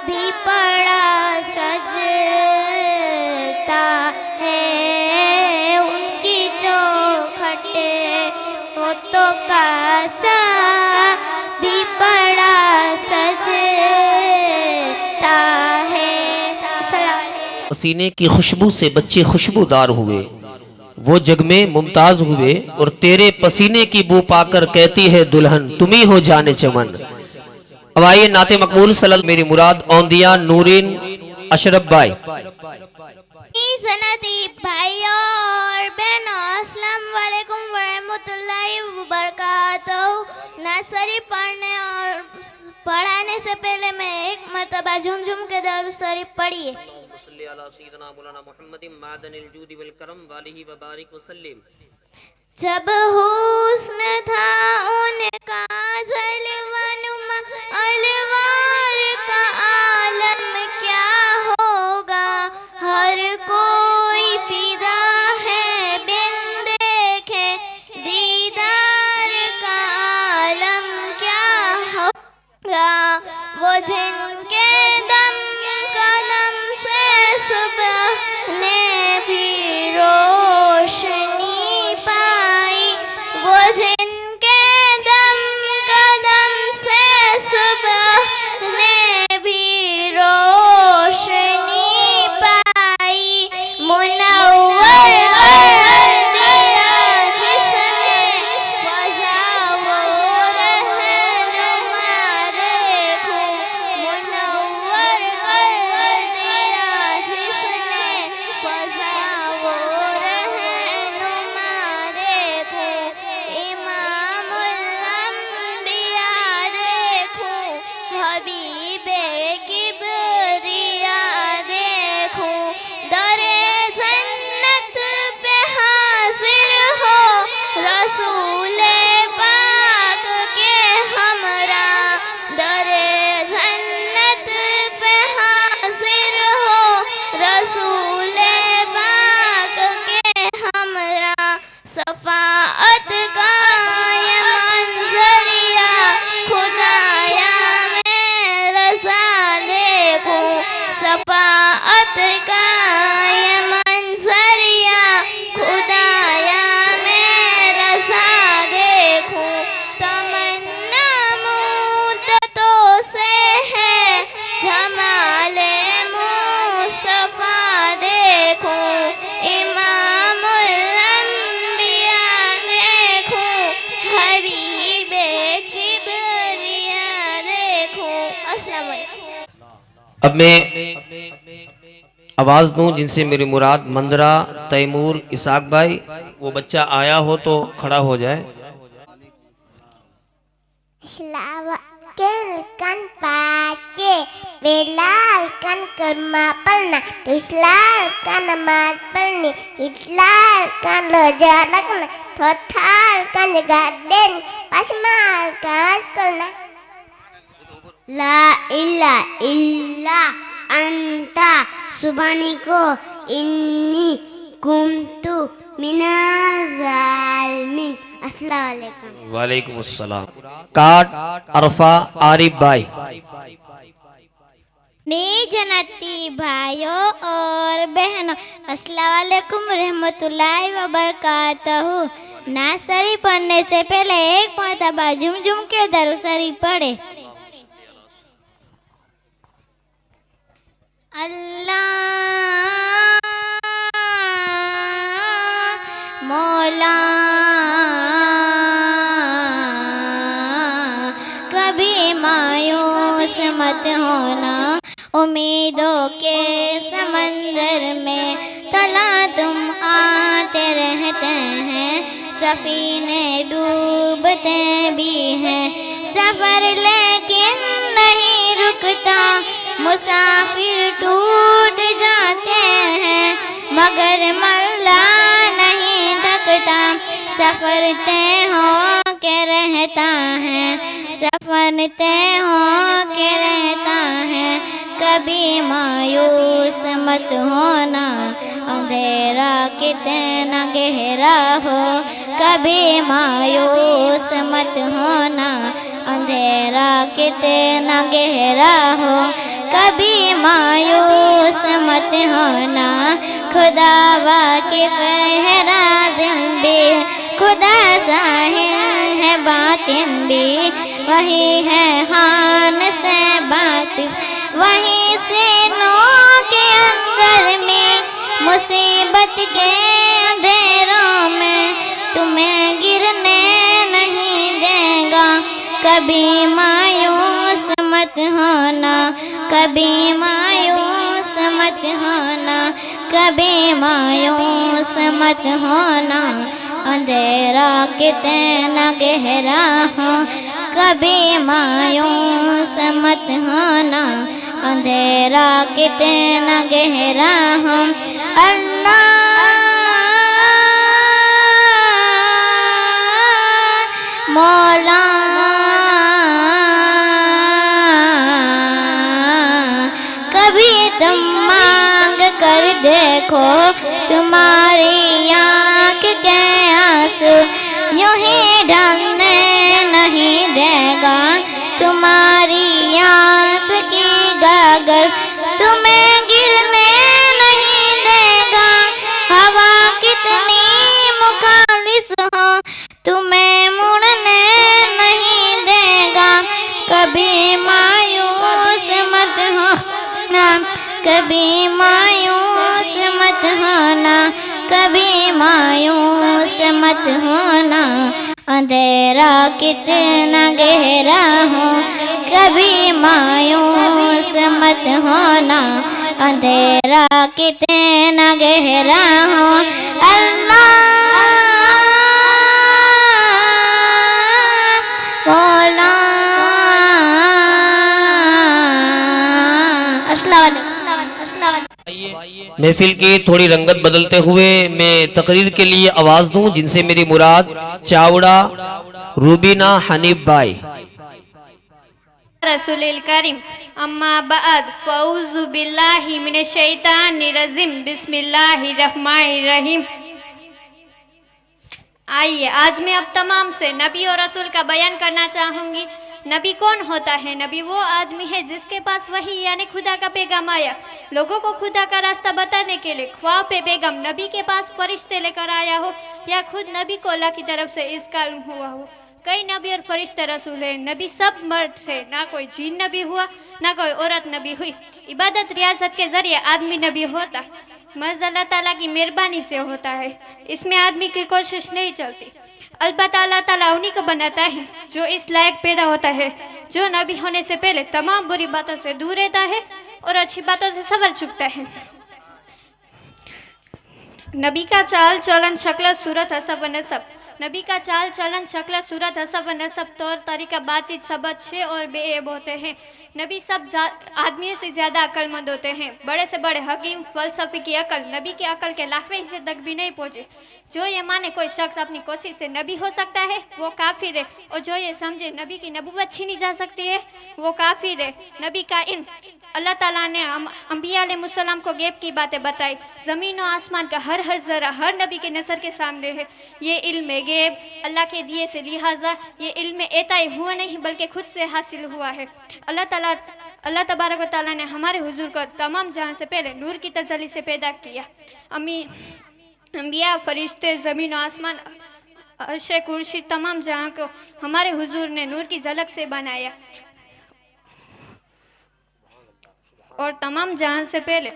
भी बड़ा सजता है उनकी चौखट होठों का सा भी बड़ा सजता है। पसीने की खुशबू से बच्चे खुशबूदार हुए, वो जग में मुमताज हुए और तेरे पसीने की बू पाकर कहती है दुल्हन तुम ही हो जाने चमन। अब आइए नाते मकबूल सल्लल्लाहु मेरी मुराद औंदिया नूरीन अशरफ भाई। सनती भाइयों और बहनों अस्सलाम वालेकुम वरहमतुल्लाहि वबरकातुहू। नर्सरी पढ़ने और पढ़ाने से पहले मैं एक मरतबा झुमझुम के दरूद शरीफ पढ़िए। जब हुस्न था उनका जलवनुमा अलवार का आलम क्या होगा हर कोई फिदा है बिन देखे दीदार का आलम क्या होगा वो जिनके दम कदम से सुबह ने भी रोशनी पाई वो जिनके दम कदम से सुबह ने भी रोशनी पाई मुनव्वर कर दिया जिसने फज़ा वो रहनुमा देखो मुनव्वर कर दिया जिसने फज़ा वो रहनुमा देखो इमामुल अंबिया देखो हबीबे किबरिया देखो दरे जन्नत पे हाजिर हो रसूले पाक के हमरा दरे जन्नत पे हाजिर हो रसूले पाक के हमरा सफाअत का ये मंजरिया खुदाया में रज़ा देखो सफाअत का ये मंजरिया खुदाया में रज़ा देखो तमन्ना मुद्दतों से है जमाले मुस्तफा देखो इमामुल अंबिया देखो हबीबे किबरिया देखो। अस्सलाम वालेकुम। अब मैं आवाज दूं जिनसे मेरी मुराद मंदरा तैमूर इसाक भाई, वो बच्चा आया हो तो खड़ा हो जाए। kan pace belalkan kelma pelna islalkan amat pelni itlalkan lejalakna totalkan gaden pasmalkan kelna la ilaha illa anta subhaniko inni kuntu मिनज़ ज़ालिमीन। अस्सलाम वालेकुम। वालेकुम अस्सलाम। काट अरफा आरिफ भाई। जन्नती भाइयों और बहनों, अस्सलाम वालेकुम रहमतुल्लाहि व बरकातहू। नासरी पढ़ने से पहले एक मरतबा झुमझुम के दरूद शरीफ पढ़े। अल्लाह मौला कभी मायूस मत होना, उम्मीदों के समंदर में तला तुम आते रहते हैं, सफीने डूबते भी हैं, सफर लेकिन नहीं रुकता, मुसाफिर टूट जाते हैं, मगर मल्ला नहीं थकता, सफर तय हो के रहता है, सफर तय हो के रहता है। कभी मायूस मत होना, अंधेरा कितना गहरा हो, कभी मायूस मत होना, अंधेरा कितना गहरा हो, कभी मायूस मत होना। खुदा वाकिफ है राज़िम भी, खुदा साहिल है बातिन भी, वही है खान से बातिफ, वही से नो के अंदर में, मुसीबत के अंधेरों में तुम्हें गिरने नहीं देगा। कभी मायूस मत होना, कभी मायूस मत होना, कभी मायूस मत होना, अंधेरा कितना गहरा हो, कभी मायूस मत होना, अंधेरा कितना गहरा हो। अल्लाह मौला कभी तुम मांग कर देखो, तुम्हारी आँख के आंसू यूं ही ढलने नहीं देगा, तुम्हारी आस की गागर तुम्हें गिरने नहीं देगा। हवा कितनी मुखालिस हो, तुम्हें मुड़ने नहीं देगा। कभी मायूस मत होना, कभी मायूस मत होना, कभी मायूस मत होना, अंधेरा कितना गहरा हो, कभी मायूस मत होना, अंधेरा कितना गहरा हो। अल्लाह मौला। महफिल की थोड़ी रंगत बदलते हुए मैं तकरीर के लिए आवाज दूं, जिनसे मेरी मुराद चावड़ा रूबीना हनीफ भाई। रसूलिल करीम अम्मा बाद फ़ऊज़ु बिल्लाहि मिनश शैतानिर रजीम बिस्मिल्लाहिर रहमानिर रहीम। आइए आज मैं अब तमाम से नबी और रसूल का बयान करना चाहूँगी। नबी कौन होता है? नबी वो आदमी है जिसके पास वही यानी खुदा का पैगाम आया, लोगों को खुदा का रास्ता बताने के लिए। ख्वाब पे पैगाम नबी के पास फरिश्ते लेकर आया हो या खुद नबी को अल्लाह की तरफ से इसका हुआ हो। कई नबी और फरिश्ते रसूल हैं। नबी सब मर्द थे, ना कोई जीन नबी हुआ ना कोई औरत नबी हुई। इबादत रियासत के जरिए आदमी नबी होता, महज अल्लाह ताला की मेहरबानी से होता है, इसमें आदमी की कोशिश नहीं चलती। अलबत्ता अल्लाह ताला उन्हीं को बनाता है जो इस लायक पैदा होता है, जो नबी होने से पहले तमाम बुरी बातों से दूर रहता है और अच्छी बातों से सवर चुकता है। नबी का चाल चलन शक्ल सूरत हसब व नसब। नबी का चाल चलन शक्ल सूरत हसब व नसब, तौर तरीका, बातचीत सब अच्छे और बेऐब होते हैं। नबी सब आदमियों से ज़्यादा अक्लमंद होते हैं। बड़े से बड़े हकीम फ़लसफ़ी की अकल नबी की अकल के लाखवें हिस्से तक भी नहीं पहुँचे। जो ये माने कोई शख्स अपनी कोशिश से नबी हो सकता है वो काफिर है, और जो ये समझे नबी की नबूवत छीनी जा सकती है वो काफिर है। नबी का इल्म अल्लाह ताला ने अंबिया अलैहिस्सलाम को गैब की बातें बताई। ज़मीन और आसमान का हर ज़रा हर नबी के नज़र के सामने है। ये इल्म गैब अल्लाह के दिए से, लिहाजा ये इल्म एताई हुआ नहीं बल्कि खुद से हासिल हुआ है। अल्लाह तबारक व तआला ने हमारे हुजूर को तमाम जहां से पहले नूर की तजल्ली से पैदा किया। अंबिया, फरिश्ते, ज़मीन और आसमान, अर्श कुर्सी, तमाम जहां को हमारे हुजूर ने नूर की झलक से बनाया और तमाम जहां से पहले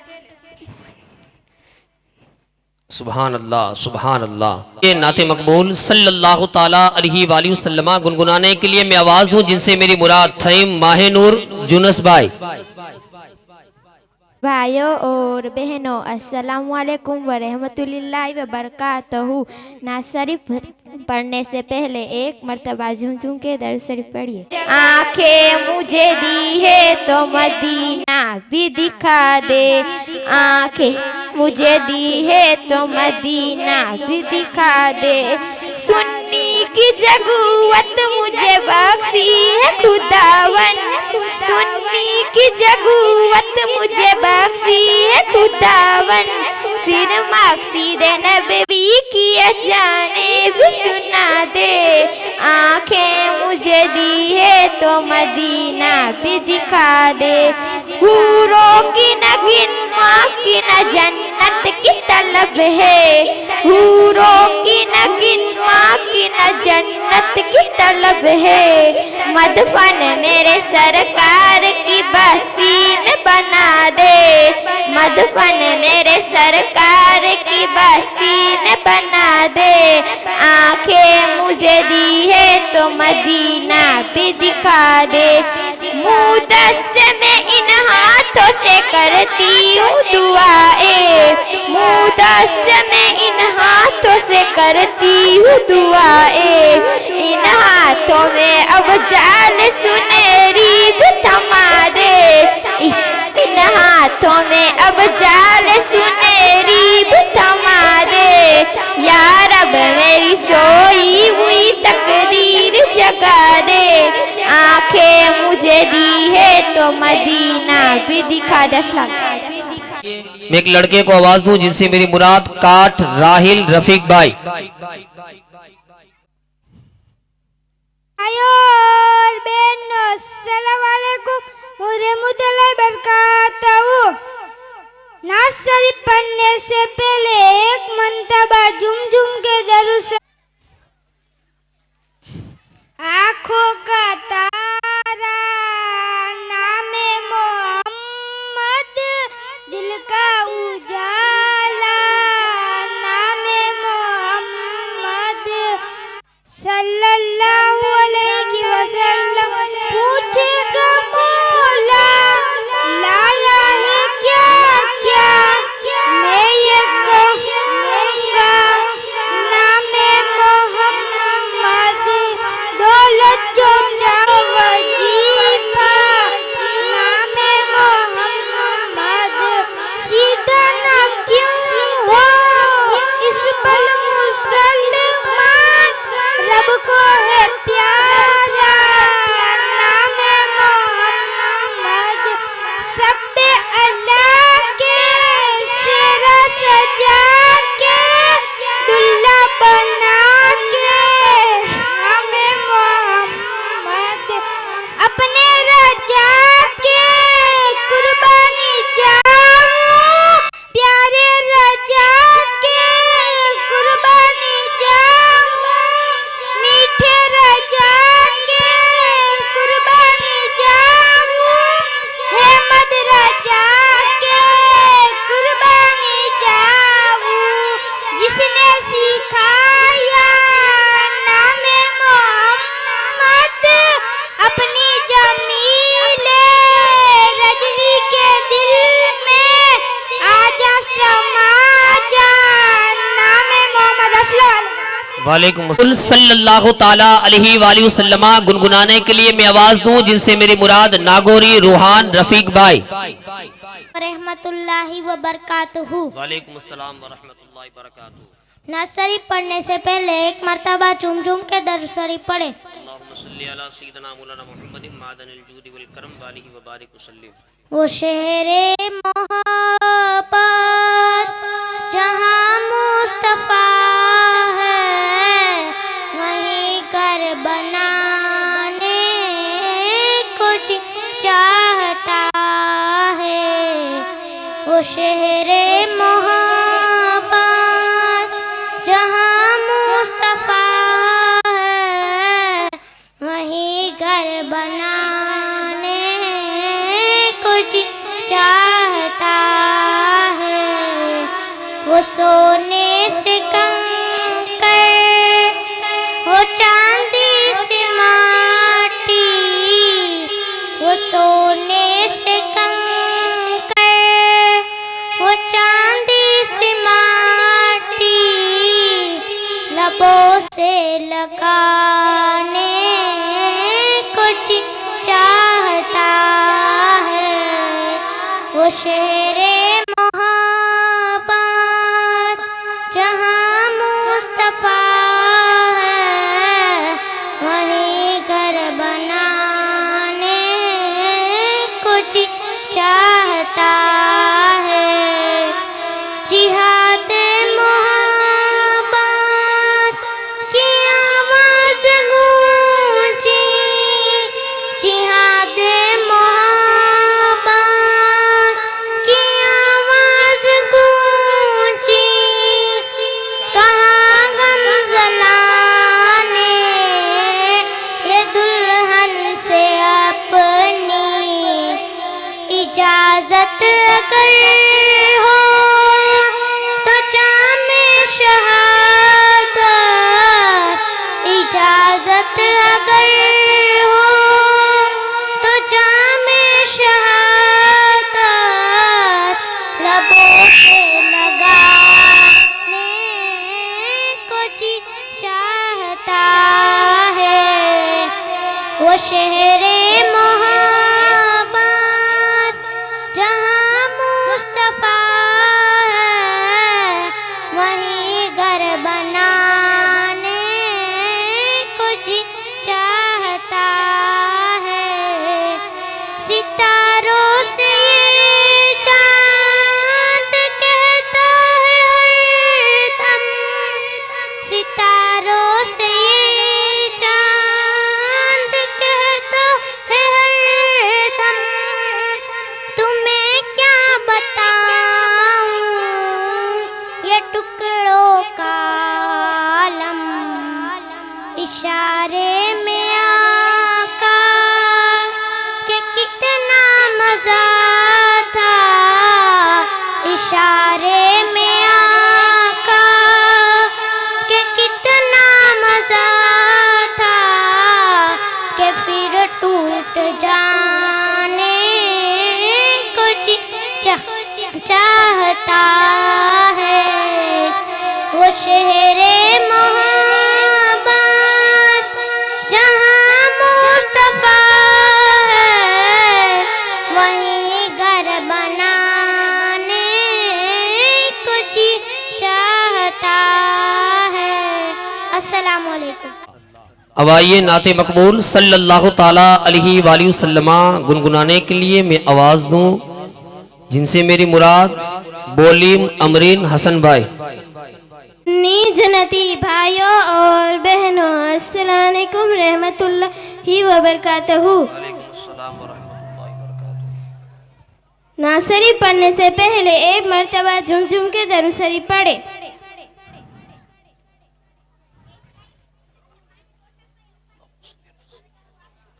सुभान अल्लाह, सुभान अल्लाह। ये नाते मकबूल सल्लल्लाहु ताला अलैहि वसल्लम गुनगुनाने के लिए मैं आवाज़ हूँ जिनसे मेरी मुराद थईम माहे नूर जुनस भाई। भाइयों और बहनों, अस्सलाम वालेकुम व रहमतुल्लाहि व बरकातहू। नात शरीफ पढ़ने से पहले एक मर्तबा झूम के दर्द शरीफ पढ़िए। आंखें मुझे दी है तो मदीना भी दिखा दे, आंखें मुझे दी है तो मदीना भी दिखा दे, सुन्नी की जगूवत मुझे बख्शी है खुदावन, सुन्नी की जगूवत मुझे बख्शी है खुदावन, फिर मकसीद नबी की जाने भी सुना दे, आंखें मुझे दी है तो मदीना भी दिखा दे, हूरों की नगीन माँ की न जन्नत की तलब है, हूरों की नगीन माँ की न जन्नत की तलब है, मदफन मेरे सरकार की बसीन बना दे, मदफन मेरे सरकार की बसीन बना दे, आंखें मुझे दी है तो मदीना भी दिखा दे, मुदस्से में इन हाथों से करती हूँ दुआएं, मुदस्से में इन हाथों से करती हूँ दुआएं, इन हाथों में अब जान सुनेरी थमा दे, इन हाथों में अब जान सुनेरी थमा दे, या रब मेरी सोई हुई तकदीर जगा दे, आंखें मुझे दी है तो मदीना भी दिखा दे। मैं एक लड़के को आवाज दूं जिनसे मेरी मुराद काट राहिल रफीक भाई। और बहनों, अस्सलाम वालेकुम व रहमतुल्लाहि व बरकातहू। नात शरीफ पढ़ने से पहले एक मर्तबा झूम के दरूद आँखों का तारा नामे मोहम्मद, दिल का उजाला नामे मोहम्मद सल्लल्लाहु अलैहि वसल्लम, पूछेगा मौला लाया है क्या क्या, मैं ये कहूँगा नामे मोहम्मद, दौलत जो चाहो वजीफा नामे मोहम्मद, सीधा ना क्यों हो इस पल मुसलमान, रब को है प्यारा नामे मोहम्मद, सब पे अल्लाह के सेरा सजा के दुल्ला बना के नामे मोहम्मद, अपने रजा के कुर्बानी जाऊं, प्यारे रजा के कुर्बानी जाऊं, मीठे रजा के कुर्बानी जाऊं, हेमद रजा के कुर्बानी जाऊं, जिसने सिखाया नामे मोहम्मद, अपनी जमीले रजवी के दिल में आजा समा जा नामे मोहम्मद। अस्सलाम वालेकुम सल्लल्लाहु ताला अलैहि वसल्लम गुनगुनाने के लिए मैं आवाज दूं जिनसे मेरी मुराद नागौरी रूहान रफीक भाई। रहमतुल्लाहि व बरकातहू। वालेकुम अस्सलाम व रहमतुल्लाहि व बरकातहू। नात शरीफ पढ़ने से पहले एक मर्तबा झूम के दरूद शरीफ पढ़े। सल्ली अला सय्यिदना मौलाना मुहम्मद मादनिल जूद वल करम वालिहि व बारिक वसल्लिम। वो शहरे मोहब्बत जहाँ मुस्तफ़ा है, वहीं कर बनाने कुछ चाहता है। वो शहरे मोहब्बत जहाँ मुस्तफ़ा है, वहीं घर बनाने कुछ चाहता है। वो सोने से कंकर, वो चांदी से माटी, वो सोने से कंकर, वो चांदी से माटी, लबों से लगाने कुछ चाहता है। वो शहरे मोहब्बत जहाँ मुस्तफ़ा है, वहीं घर बनाने कुछ चाहता है। जिहाद मोहब्बत की आवाज़ गूंजी, जिहाद मोहब्बत की आवाज़ गूंजी, कहाँ गमज़ला ने ये दुल्हन से अपनी इजाज़त अगर हो तो जामे शहादत, इजाज़त अगर हो तो जामे शहादत, लबों से लगाने कुछ चाहता है। वो शहरे मोहब्बत जहाँ मुस्तफ़ा है, वहीं घर बनाने कुछ चाहता है। सितारों से ये चाँद कहता है हरदम, सितारों से ये चाँद कहता है हरदम, तुम्हें क्या बताऊं ये टुकड़ों का आलम। इशारे में आका के कितना मजा था, इशारे में आका के कितना मजा था, के फिर टूट जाने कुछ चाहता है। वो शहरे मोहब्बत जहाँ मुस्तफ़ा है, वहीं घर बनाने कुछ चाहता है। अस्सलामु अलैकुम। अब आइए नाते मकबूल सल्लल्लाहु ताला अलैहि वसल्लम गुनगुनाने के लिए मैं आवाज़ दूं, जिनसे मेरी मुराद बोलीम अमरीन हसन भाई। जन्नती भाइयों और बहनों, अस्सलाम वालेकुम रहमतुल्लाहि व बरकातहू। नासरी पढ़ने से पहले एक मर्तबा झुमझुम के दरूद शरीफ पढ़े।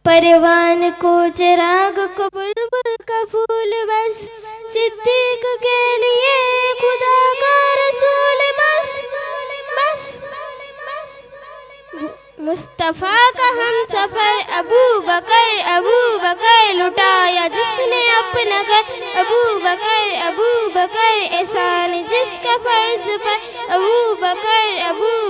परवान को चिराग को बुलबुल का फूल बस, सिद्दीक के लिए खुदा का रसूल बस बस। मुस्तफ़ा का हम सफ़र अबू बकर लुटाया जिसने अपना घर। अबू बकर एहसान जिसका फर्ज पर। अबू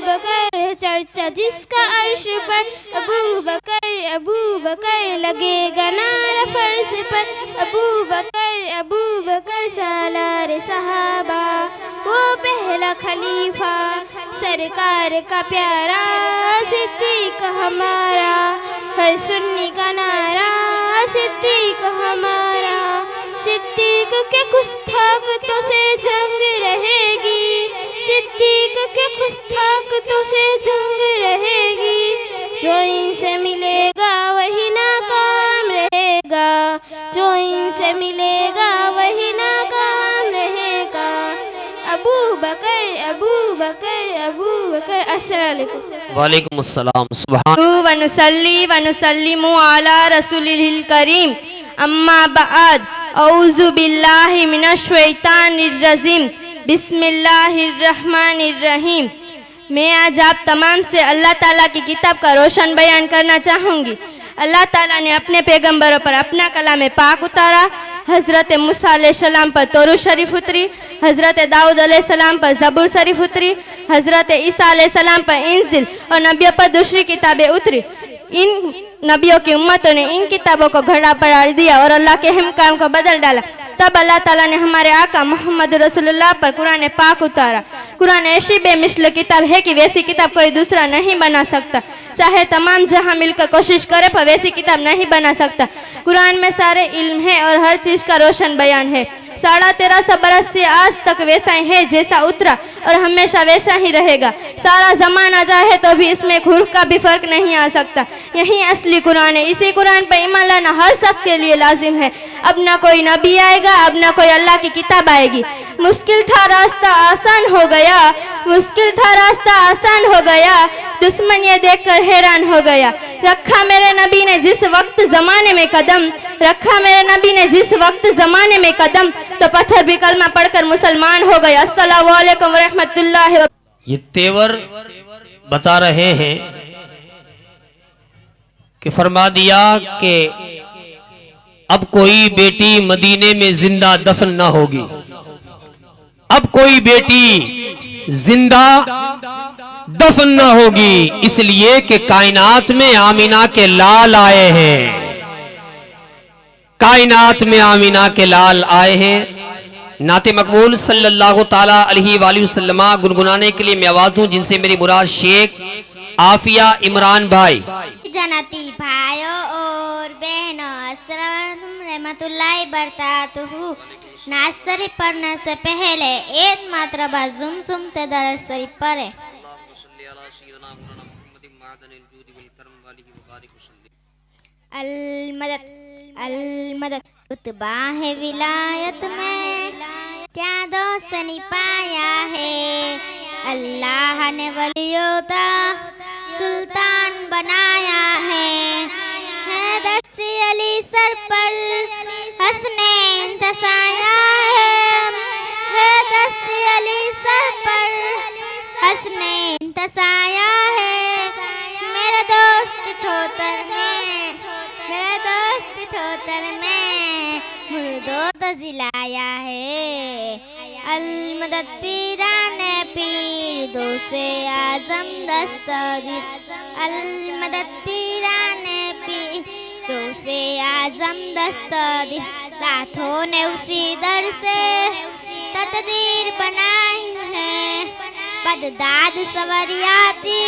बकर चर्चा जिसका अर्श पर। अबू बकर लगेगा नारा फर्ज पर। अबू बकर सालार सहाबा वो पहला खलीफा सरकार का प्यारा सिद्दीक हमारा, हर सुन्नी का नारा सिद्दीक हमारा। सिद्दीक के गुस्ताखों से जंग रहेगी, सिद्दीक के गुस्ताखों से जंग रहेगी। जो इनसे मिलेगा वही नाकाम रहेगा, जो इनसे मिलेगा वही नाकाम रहेगा। अबू बकर अबू बकर अबू बकर। अस्सलाम वालेकुम। वालेकुम अस्सलाम। सुभान वनुसल्ली वनुसल्लिमु अला रसूलिल करीम, अम्मा बाद, औज़ु बिल्लाहि मिनश शैतानिर रजीम, बिस्मिल्लाहिर रहमानिर रहीम। मैं आज आप तमाम से अल्लाह ताला की किताब का रोशन बयान करना चाहूँगी। अल्लाह ताला ने अपने पैगंबरों पर अपना कलाम पाक उतारा। हज़रत मूसा अलैहिस्सलाम पर तौरात शरीफ उतरी, हज़रत दाऊद अलैहिस्सलाम पर ज़बूर शरीफ उतरी, हज़रत ईसा अलैहिस्सलाम पर इंजिल और नबियों पर दूसरी किताबें उतरी। इन नबियों की उम्मतों ने इन किताबों को घड़ा पड़ा दिया और अल्लाह के हिकाम को बदल डाला। तब अल्लाह ताला ने हमारे आका मोहम्मद रसूलुल्लाह पर कुरान पाक उतारा। कुरान ऐसी बेमिसल किताब है कि वैसी किताब कोई दूसरा नहीं बना सकता, चाहे तमाम जहां मिलकर कोशिश करे पर वैसी किताब नहीं बना सकता। कुरान में सारे इल्म है और हर चीज का रोशन बयान है। 1350 बरस से आज तक वैसा ही है जैसा उतरा और हमेशा वैसा ही रहेगा। सारा जमाना चाहे तो भी इसमें हुर्फ का भी फर्क नहीं आ सकता। यही असली कुरान है। इसी कुरान पर ईमान लाना हर सब के लिए लाजिम है। अब ना कोई नबी आएगा, अब ना कोई अल्लाह की किताब आएगी। मुश्किल था रास्ता आसान हो गया, मुश्किल था रास्ता आसान हो गया, दुश्मन ये देखकर हैरान हो गया। रखा मेरे नबी ने जिस वक्त जमाने में कदम, रखा मेरे नबी ने जिस वक्त जमाने में कदम, तो पत्थर भी कलमा पढ़कर मुसलमान हो गए। अस्सलामु अलैकुम व रहमतुल्लाहि। ये तेवर बता रहे हैं कि फरमा दिया कि अब कोई बेटी मदीने में जिंदा दफन ना होगी। अब कोई बेटी जिंदा दफन ना होगी, इसलिए कि कायनात में आमीना के लाल आए हैं। कायनात में आमीना के लाल आए हैं। नाते मकबूल सल्लल्लाहु ताला अलैहि वसल्लम गुनगुनाने के लिए मैं आवाज दूं, जिनसे मेरी मुराद शेख आफिया इमरान भाई। जन्नती भाइयों और बहनों, अस्सलाम रहमतुल्लाहि बरकातुहू। नाज शरीफ पढ़ने से पहले एक मरतबा जुम सुमते दरस शरीफ पढ़े। अल-मदद अल-मदद रुतबा है विलायत में, क्या दोस्त नहीं पाया है। अल्लाह ने वलियों सुल्तान बनाया है दस्ती अली सर पर हसनैन तसाया है दस्ती अली सर पर हसनैन तसाया है। मेरे दोस्त थोतर में, मेरे दोस्त थोतर में मुर्दो तो जिलाया है। अल-मदद पीराने पीर दो से आजम दस्तगीर, अल-मदद पीराने पीर दो से आजम दस्तगीर। साथों ने उसी दर से तकदीर बनाई है, बगदाद सवरियाती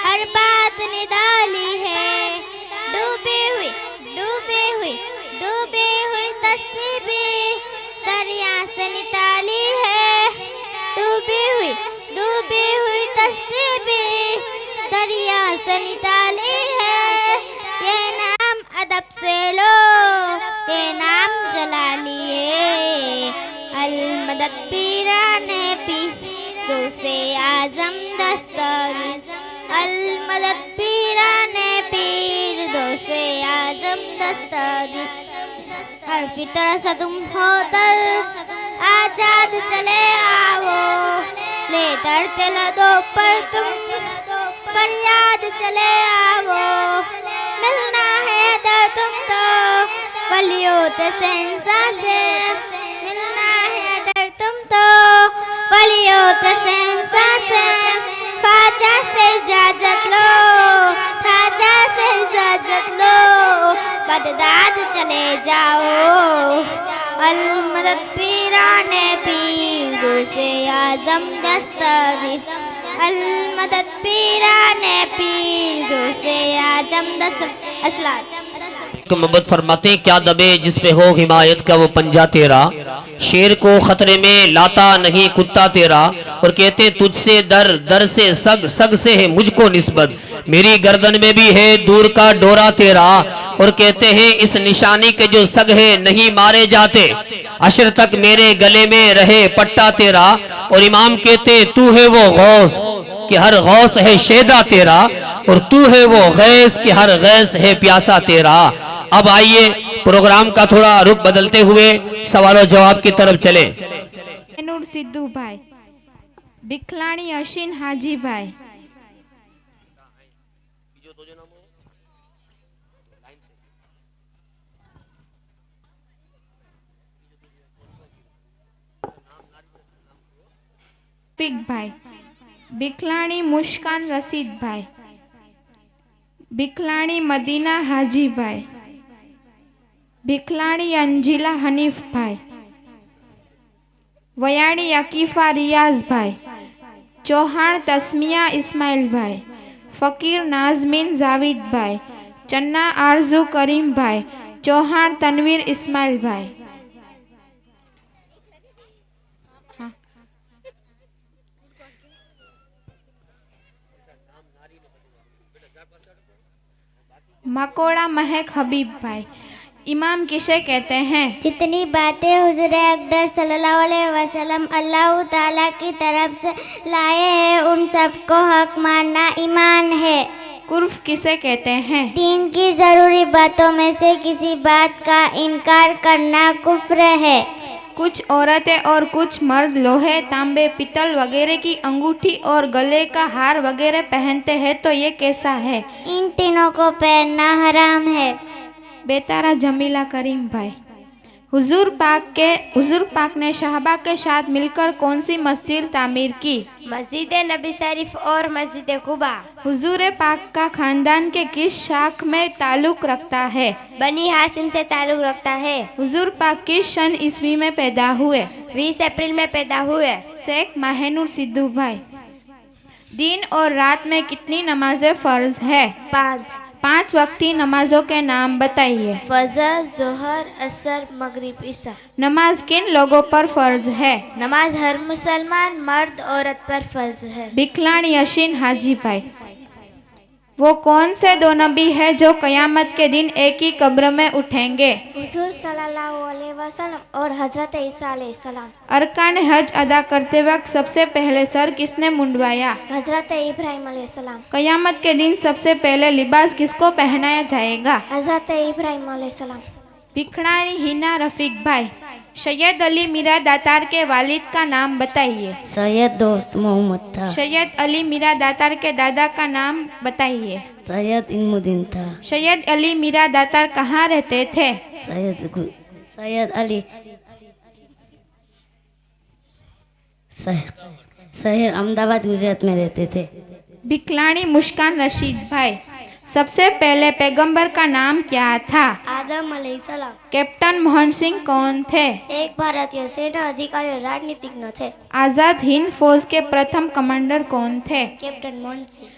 हर बात निडाली है। डूबी हुई डूबी हुई डूबी हुई तस्वीर दरिया से निकाली है। डूबी हुई तस्वीर दरिया से निकाली है। ये नाम अदब से लो, ये नाम जलाली है। अल-मदद पीराने पी दो से आजम दस्तगीर, अल-मदद पीराने पीर दो से आजम दस्तगीर। हर फितर से तुम होतर आजाद चले आओ, ले दर्द लदो पर तुम पर याद चले आओ। मिलना है दर तुम तो वलियों ते सेंसा से, मिलना है दर तुम तो वलियों ते सेंसा से। ख्वाजा से इजाजत लो, ख्वाजा से इजाजत लो, बगदाद चले जाओ। अल-मदद मदद पीराने पीर दूसे आजम दस्तगीर अल मदद पीराने पीर दूसे आजम दस्तगीर असलात मोहब्बत फरमाते हैं, क्या दबे जिस पे हो हिमायत का वो पंजा तेरा, शेर को खतरे में लाता नहीं कुत्ता तेरा। और कहते तुझसे दर दर से सग सग से है मुझको निस्बत, मेरी गर्दन में भी है दूर का डोरा तेरा। और कहते हैं इस निशानी के जो सग है नहीं मारे जाते, अशर तक मेरे गले में रहे पट्टा तेरा। और इमाम कहते तू है वो गौस कि हर गौस है शेदा तेरा, और तू है वो गैस कि हर गैस है प्यासा तेरा। अब आइए प्रोग्राम का थोड़ा रुख बदलते हुए सवालों जवाब की तरफ चले। नूर सिद्धू भाई, बिखलाणी अशीन हाजी भाई, पिक भाई, बिखलाणी मुस्कान रशीद भाई, बिखलाणी मदीना हाजी भाई, बिखलाणी अंजिला हनीफ भाई, वयाणी अकीफा रियाज भाई, चौहान तस्मिया इस्माइल भाई, फ़कीर नाजमीन जाविद भाई, चन्ना आरजू करीम भाई, चौहान तनवीर इस्माइल भाई। मकोड़ा महक हबीब भाई। इमाम किसे कहते हैं? जितनी बातें हुज़ूर अक़दस सल्लल्लाहु अलैहि वसल्लम अल्लाह ताला की तरफ से लाए हैं उन सबको हक मानना ईमान है। कुर्फ किसे कहते हैं? दीन की ज़रूरी बातों में से किसी बात का इनकार करना कुफ्र है। कुछ औरतें और कुछ मर्द लोहे, तांबे, पीतल वगैरह की अंगूठी और गले का हार वगैरह पहनते हैं, तो ये कैसा है? इन तीनों को पहनना हराम है। बेतारा जमीला करीम भाई। हुजूर पाक ने शहबा के साथ मिलकर कौन सी मस्जिद तामीर की? मस्जिद नबी शरीफ और मस्जिद कुबा। हुजूर पाक का खानदान के किस शाख में ताल्लुक रखता है? बनी हाशिम से ताल्लुक रखता है। हुजूर पाक किस सन ईस्वी में पैदा हुए? 20 अप्रैल में पैदा हुए। शेख माहिनुर सिद्धू भाई। दिन और रात में कितनी नमाजें फर्ज है? 5 वक्ती नमाजों के नाम बताइए। फजर, जोहर, असर, मगरिब, ईशा। नमाज किन लोगों पर फर्ज है? नमाज हर मुसलमान मर्द औरत पर फर्ज है। बिखलाण यशीन हाजी भाई। वो कौन से 2 नबी है जो कयामत के दिन एक ही कब्र में उठेंगे? हुजूर सल्लल्लाहु अलैहि वसल्लम और हजरत ईसा अलैहि सलाम। अरकान हज अदा करते वक्त सबसे पहले सर किसने मुंडवाया? हजरत इब्राहिम अलैहि सलाम। कयामत के दिन सबसे पहले लिबास किसको पहनाया जाएगा? हजरत इब्राहिम अलैहि सलाम। बिखलाणी हिना रफीक भाई। सैयद अली मीरा दातार के वालिद का नाम बताइए। सैयद दोस्त मोहम्मद था। सैयद अली मीरा दातार के दादा का नाम बताइए। सैयद इल्मुद्दीन था। सैयद अली मीरा दातार कहाँ रहते थे? सैयद अली शहर अहमदाबाद गुजरात में रहते थे। बिखलाणी मुस्कान रशीद भाई। सबसे पहले पैगंबर का नाम क्या था? आदम अलैहिस्सलाम। कैप्टन मोहन सिंह कौन थे? एक भारतीय सेना अधिकारी और राजनीतिज्ञ थे। आजाद हिंद फौज के प्रथम कमांडर कौन थे? कैप्टन मोहन सिंह।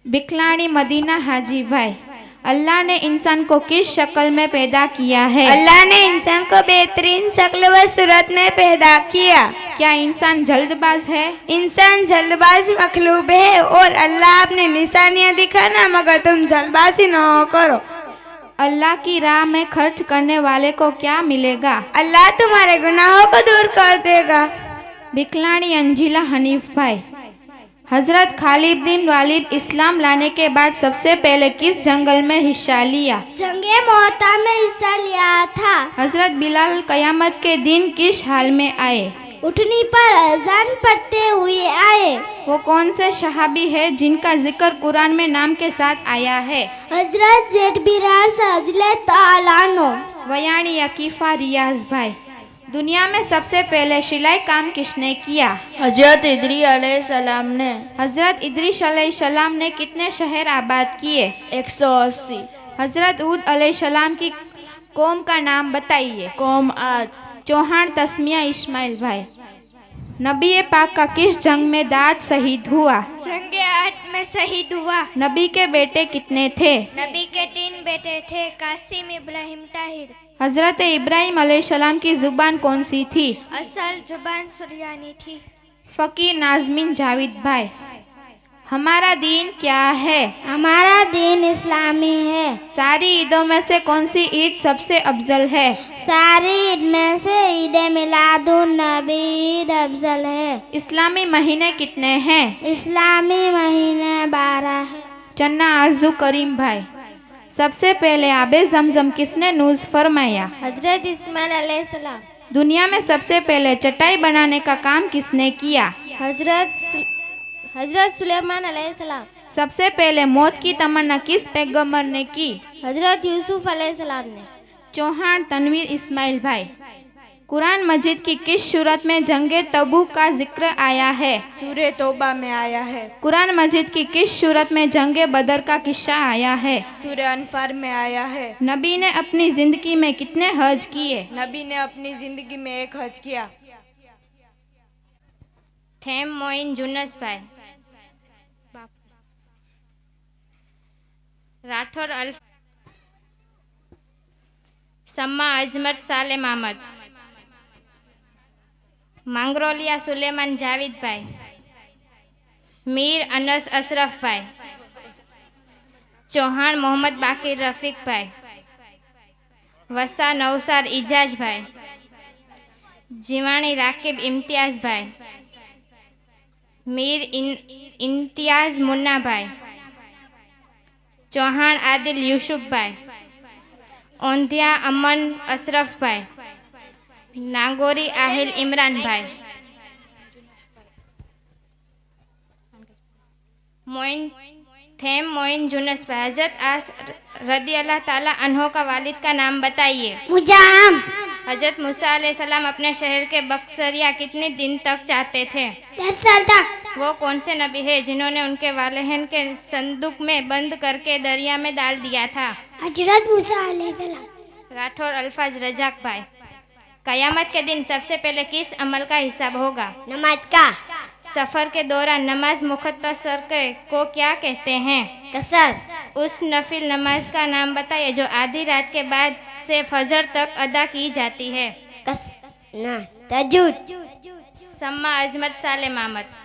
बिखलाणी मदीना हाजी भाई। अल्लाह ने इंसान को किस शक्ल में पैदा किया है? अल्लाह ने इंसान को बेहतरीन शक्ल व सूरत में पैदा किया। क्या इंसान जल्दबाज है? इंसान जल्दबाज मखलूक है और अल्लाह अपनी निशानियां दिखाना मगर तुम जल्दबाजी न करो। अल्लाह की राह में खर्च करने वाले को क्या मिलेगा? अल्लाह तुम्हारे गुनाहों को दूर कर देगा। बिखलाणी अंजिला हनीफ भाई। हजरत खालिद बिन वालिद इस्लाम लाने के बाद सबसे पहले किस जंगल में हिस्सा लिया? जंगे मोहता में हिस्सा लिया था। हजरत बिलाल कयामत के दिन किस हाल में आए? उठनी पर अजान पढ़ते हुए आए। वो कौन से सहाबी है जिनका जिक्र कुरान में नाम के साथ आया है? हजरत ज़ैद बिन हारिसा ताला अन्हु। वयाणी अकीफा रियाज भाई। दुनिया में सबसे पहले सिलाई काम किसने किया? हजरत इदरी अलैहिस्सलाम ने। हजरत इदरीस अलैहिस्सलाम ने कितने शहर आबाद किए? 180। हजरत हूद अलैहिस्सलाम की कौम का नाम बताइए। कौम आद। चौहान तस्मिया इस्माइल भाई। नबी पाक का किस जंग में दाद शहीद हुआ? जंगे अहद में शहीद हुआ। नबी के बेटे कितने थे? नबी के 3 बेटे थे, कासिम, इब्राहिम, ताहिर। हजरत इब्राहिम अलैहिस्सलाम की जुबान कौन सी थी? असल जुबान सुरियानी थी। फ़कीर नाज़मीन जावेद भाई, हमारा दीन क्या है? हमारा दीन इस्लामी है। सारी ईदों में से कौन सी ईद सबसे अफजल है? सारी ईद में से ईद मिलादुन नबी ईद अफजल है। इस्लामी महीने कितने हैं? इस्लामी महीने 12 है। चन्ना आरजू करीम भाई, सबसे पहले आबे जमजम किसने नूज फरमाया? हजरत इस्माइल अलैहिस्सलाम। दुनिया में सबसे पहले चटाई बनाने का काम किसने किया? हजरत सुलेमान अलैहिस्सलाम। सबसे पहले मौत की तमन्ना किस पैगंबर ने की? हजरत यूसुफ अलैहिस्सलाम ने। चौहान तनवीर इस्माइल भाई, कुरान मजीद की किस सूरत में जंगे तबूक का जिक्र आया है? सूरह तौबा में आया है। कुरान मजीद की किस सूरत में जंगे बदर का किस्सा आया है? सूरह अनफाल में आया है। नबी ने अपनी जिंदगी में कितने हज किए? नबी ने अपनी जिंदगी में 1 हज किया। थेम मोइन जुनस भाई, राठौर अल्फ, सम्मा अजमत सालेम अहमद, मांगरोलिया सुलेमान जावेद भाई, मीर अनस अशरफ भाई, चौहान मोहम्मद बाकिर रफीक भाई, वसा नौसार इजाज भाई, जिवाणी राकिब इम्तियाज भाई, मीर इम्तियाज मुन्ना भाई, चौहान आदिल यूसुफ भाई, ओंधिया अमन अशरफ भाई, नागोरी आहिल इमरान भाई, मोइन जुनस भाई। हजरत आस रदी अल्लाह ताला अन्हो का वालिद का नाम बताइए। मुजाम। हजरत मूसा अलैहिस्सलाम अपने शहर के बक्सरिया कितने दिन तक चाहते थे? 10 साल तक। वो कौन से नबी है जिन्होंने उनके वालिदैन के संदूक में बंद करके दरिया में डाल दिया था? हजरत मूसा अलैहिस्सलाम। राठौर अल्फाज रजाक भाई, कयामत के दिन सबसे पहले किस अमल का हिसाब होगा? नमाज का। सफर के दौरान नमाज मुख्तसर को क्या कहते हैं? कसर। उस नफिल नमाज का नाम बताइए जो आधी रात के बाद से फजर तक अदा की जाती है। तहज्जुद। सम्मा अजमत सालेम अहमद।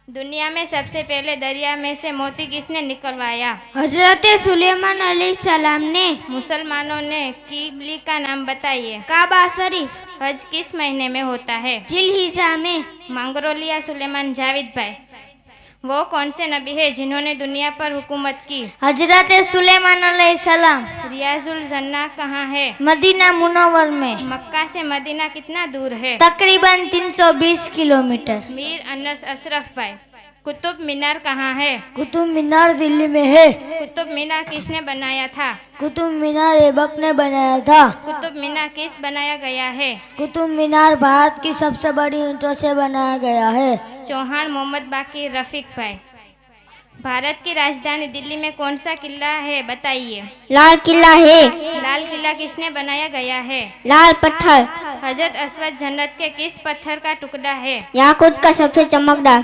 दुनिया में सबसे पहले दरिया में से मोती किसने निकलवाया? हजरत सुलेमान अलैहिस्सलाम ने। मुसलमानों ने किबली का नाम बताइए। काबा शरीफ। हज किस महीने में होता है? जिलहिज्जा में। मंगरोलिया सुलेमान जावेद भाई, वो कौन से नबी है जिन्होंने दुनिया पर हुकूमत की? हजरत सुलेमान अलैहिस्सलाम। रियाजुल जन्ना कहाँ है? मदीना मुनव्वर में। मक्का से मदीना कितना दूर है? तकरीबन 320 किलोमीटर। मीर अनस अशरफ भाई, कुतुब मीनार कहाँ है? कुतुब मीनार दिल्ली में है। कुतुब मीनार किसने बनाया था? कुतुब मीनार ऐबक ने बनाया था। कुतुब मीनार किस बनाया गया है? कुतुब मीनार भारत की सबसे बड़ी ईंटों से बनाया गया है। चौहान मोहम्मद बाकी रफीक भाई, भारत की राजधानी दिल्ली में कौन सा किला है बताइए? लाल किला है। लाल किला किसने बनाया गया है? लाल पत्थर। हजरत अस्वद जन्नत के किस पत्थर का टुकड़ा है? याकूत का सबसे चमकदार।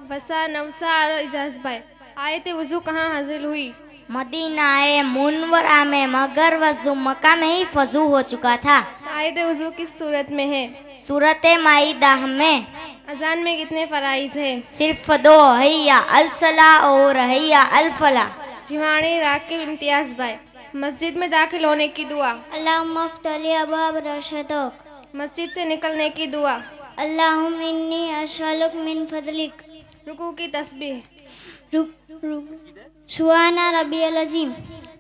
वसा नवसार इजाज भाई, आयत वजू कहाँ हाजिर हुई? मदीना मुनव्वरा में, मगर वजू मक्का में ही फजू हो चुका था। आयत वजू किस सूरत में है? सूरत माइदा में। अजान में कितने फराइज है? सिर्फ 2, हैया अल सला और हैया अल फला। जिवाणी राकिब इम्तियाज भाई, मस्जिद में दाखिल होने की दुआ। अल्लाहुम्मा फ़्तली अबवाब रशदक। मस्जिद से निकलने की दुआ। अल्लाहुम्मा इन्नी अस्अलुक मिन फज़लिक। रुकू की तस्बीह। सुभाना रब्बियल अज़ीम।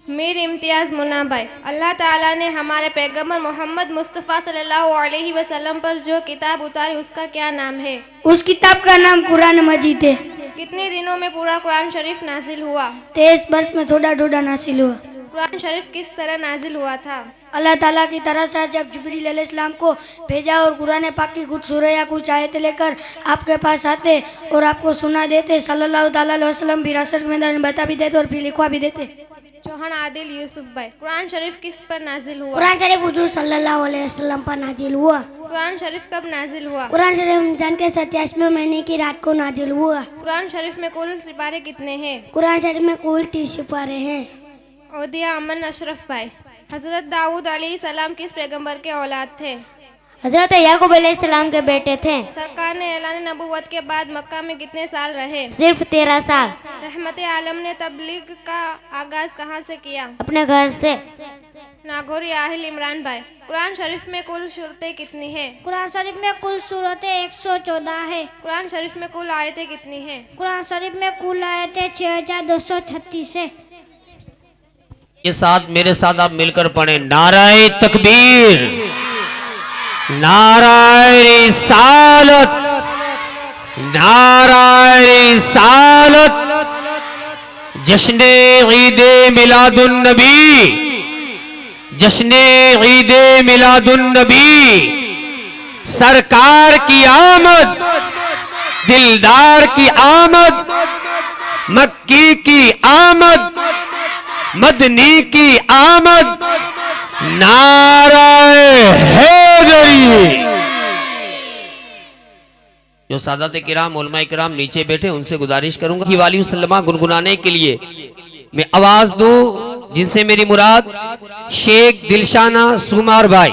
मीर इम्तियाज मुन्ना भाई, अल्लाह ताला ने हमारे पैगंबर मोहम्मद मुस्तफ़ा सल्लल्लाहु अलैहि वसल्लम पर जो किताब उतारी उसका क्या नाम है? उस किताब का नाम कुरान मजीद है। कितने दिनों में पूरा कुरान शरीफ नाजिल हुआ? 23 वर्ष में थोड़ा थोड़ा नासिल हुआ। कुरान शरीफ किस तरह नाजिल हुआ था? अल्लाह ताला की तरह से जब जिब्रील अलैहिस्सलाम को भेजा और कुरान पाक की कुछ सूरह या कुछ आयतें लेकर आपके पास आते और आपको सुना देते। सल्लल्लाहु ताला अलैहि वसल्लम विरासत में बता भी देते और फिर लिखवा भी देते। चौहान आदिल यूसुफ भाई। कुरान शरीफ किस पर नाजिल हुआ? कुरान शरीफ हुजूर सल्लल्लाहु अलैहि वसल्लम पर नाजिल हुआ। कुरान शरीफ कब नाजिल हुआ? कुरान शरीफ रमजान के 87वें महीने की रात को नाजिल हुआ। कुरान शरीफ में कुल सिपारे कितने हैं? कुरान शरीफ में कुल 30 सिपारे हैं। ओदिया अमन अशरफ भाई। हजरत दाऊद अलैहिस्सलाम किस पैगंबर के औलाद थे? हजरत याकूब अलैहिस्सलाम के बेटे थे। सरकार ने ऐलान नबूवत के बाद मक्का में कितने साल रहे? सिर्फ 13 साल। रहमत आलम ने तबलीग का आगाज कहाँ से किया? अपने घर से। नागौरी आहिल इमरान भाई। कुरान शरीफ में कुल सूरतें कितनी है? कुरान शरीफ में कुल सूरतें 114 है। कुरान शरीफ में कुल आयतें कितनी है? कुरान शरीफ में कुल आयतें 6236 है। ये साथ मेरे साथ आप मिलकर पढ़े, नाराए तकबीर, नाराए रिसालत, नाराए रिसालत, जश्ने ईदे मिलादुन नबी, जश्ने ईदे मिलादुन नबी, सरकार की आमद, दिलदार की आमद, मक्की की आमद, मदनी की आमद, नाराए हैदरी। जो सादात किराम उलमा किराम नीचे बैठे उनसे गुजारिश करूंगा कि वाली सल्लमा गुनगुनाने के लिए मैं आवाज दूं, जिनसे मेरी मुराद शेख दिलशाना सुमार भाई।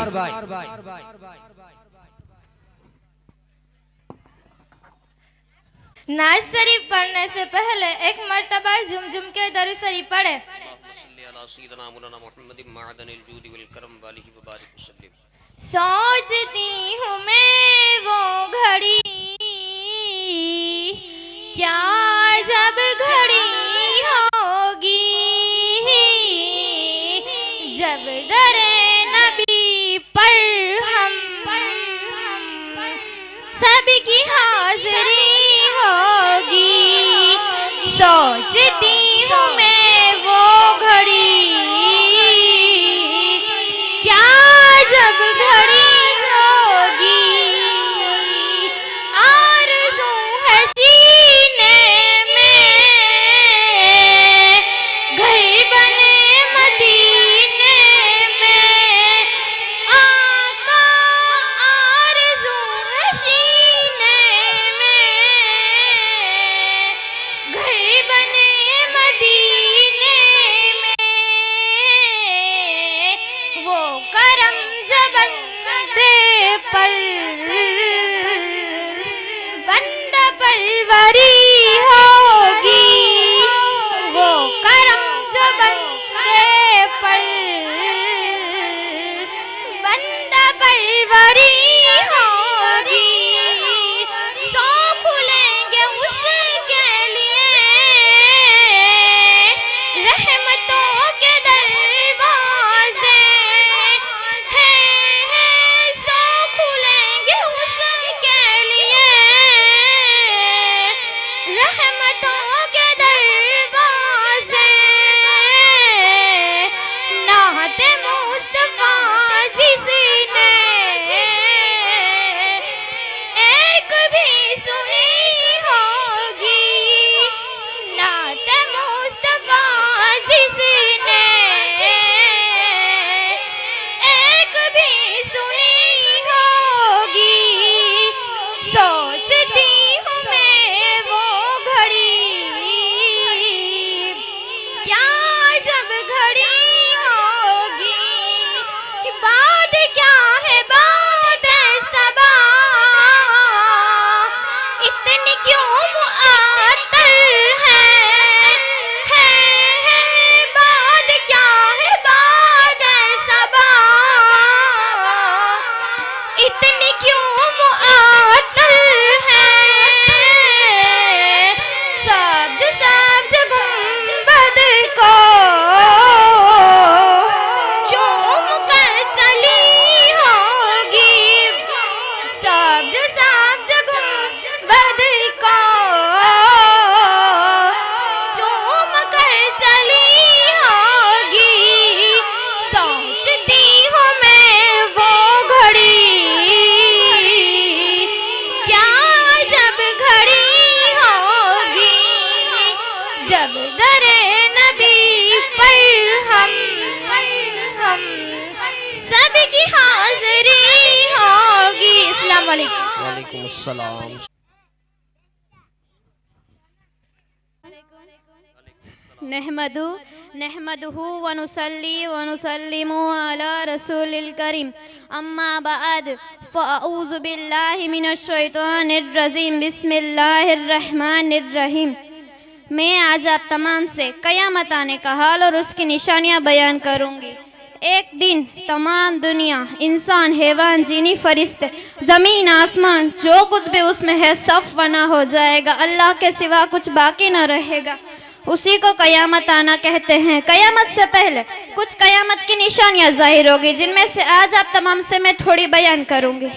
नाज शरीफ पढ़ने से पहले एक मर्तबा झुमझुम के दरूद शरीफ पढ़े। सोचती हूँ मैं वो घड़ी, क्या जब घड़ी होगी, जब दरे नबी पर हम सबकी हाजिरी होगी। सोचती हूँ मैं वो घड़ी, क्या जब घड़ी होगी, आरज़ू है सीने में घर बने मदीने में, आका आरज़ू है सीने में घर बने मदीने में, वो करम जब बंदे पर बंदा परवरी होगी, वो करम जो बंदे पर बंदा परवरी होगी। सो खुलेंगे उसके लिए रहमतों के दरवाजे, हैं सो खुलेंगे उसके लिए रहमतों के दरवाजे। नाते मुस्तफा जिसने वालेकुम। वालेकुम अस्सलाम। नहमदुहु व नुसल्ली व नुसल्लिमु अला रसूलिल करीम अम्मा बाद फ़अऊज़ु बिल्लाहि मिनश शैतानिर रजीम बिस्मिल्लाहिर रहमानिर रहीम। मैं आज आप तमाम से क़यामत आने का हाल और उसकी निशानियां बयान करूंगी। एक दिन तमाम दुनिया, इंसान, हैवान, जिनी, फरिश्ते, ज़मीन, आसमान, जो कुछ भी उसमें है सब फना हो जाएगा। अल्लाह के सिवा कुछ बाकी न रहेगा। उसी को क़यामत आना कहते हैं। क़यामत से पहले कुछ क़यामत की निशानियां ज़ाहिर होगी, जिनमें से आज आप तमाम से मैं थोड़ी बयान करूंगी।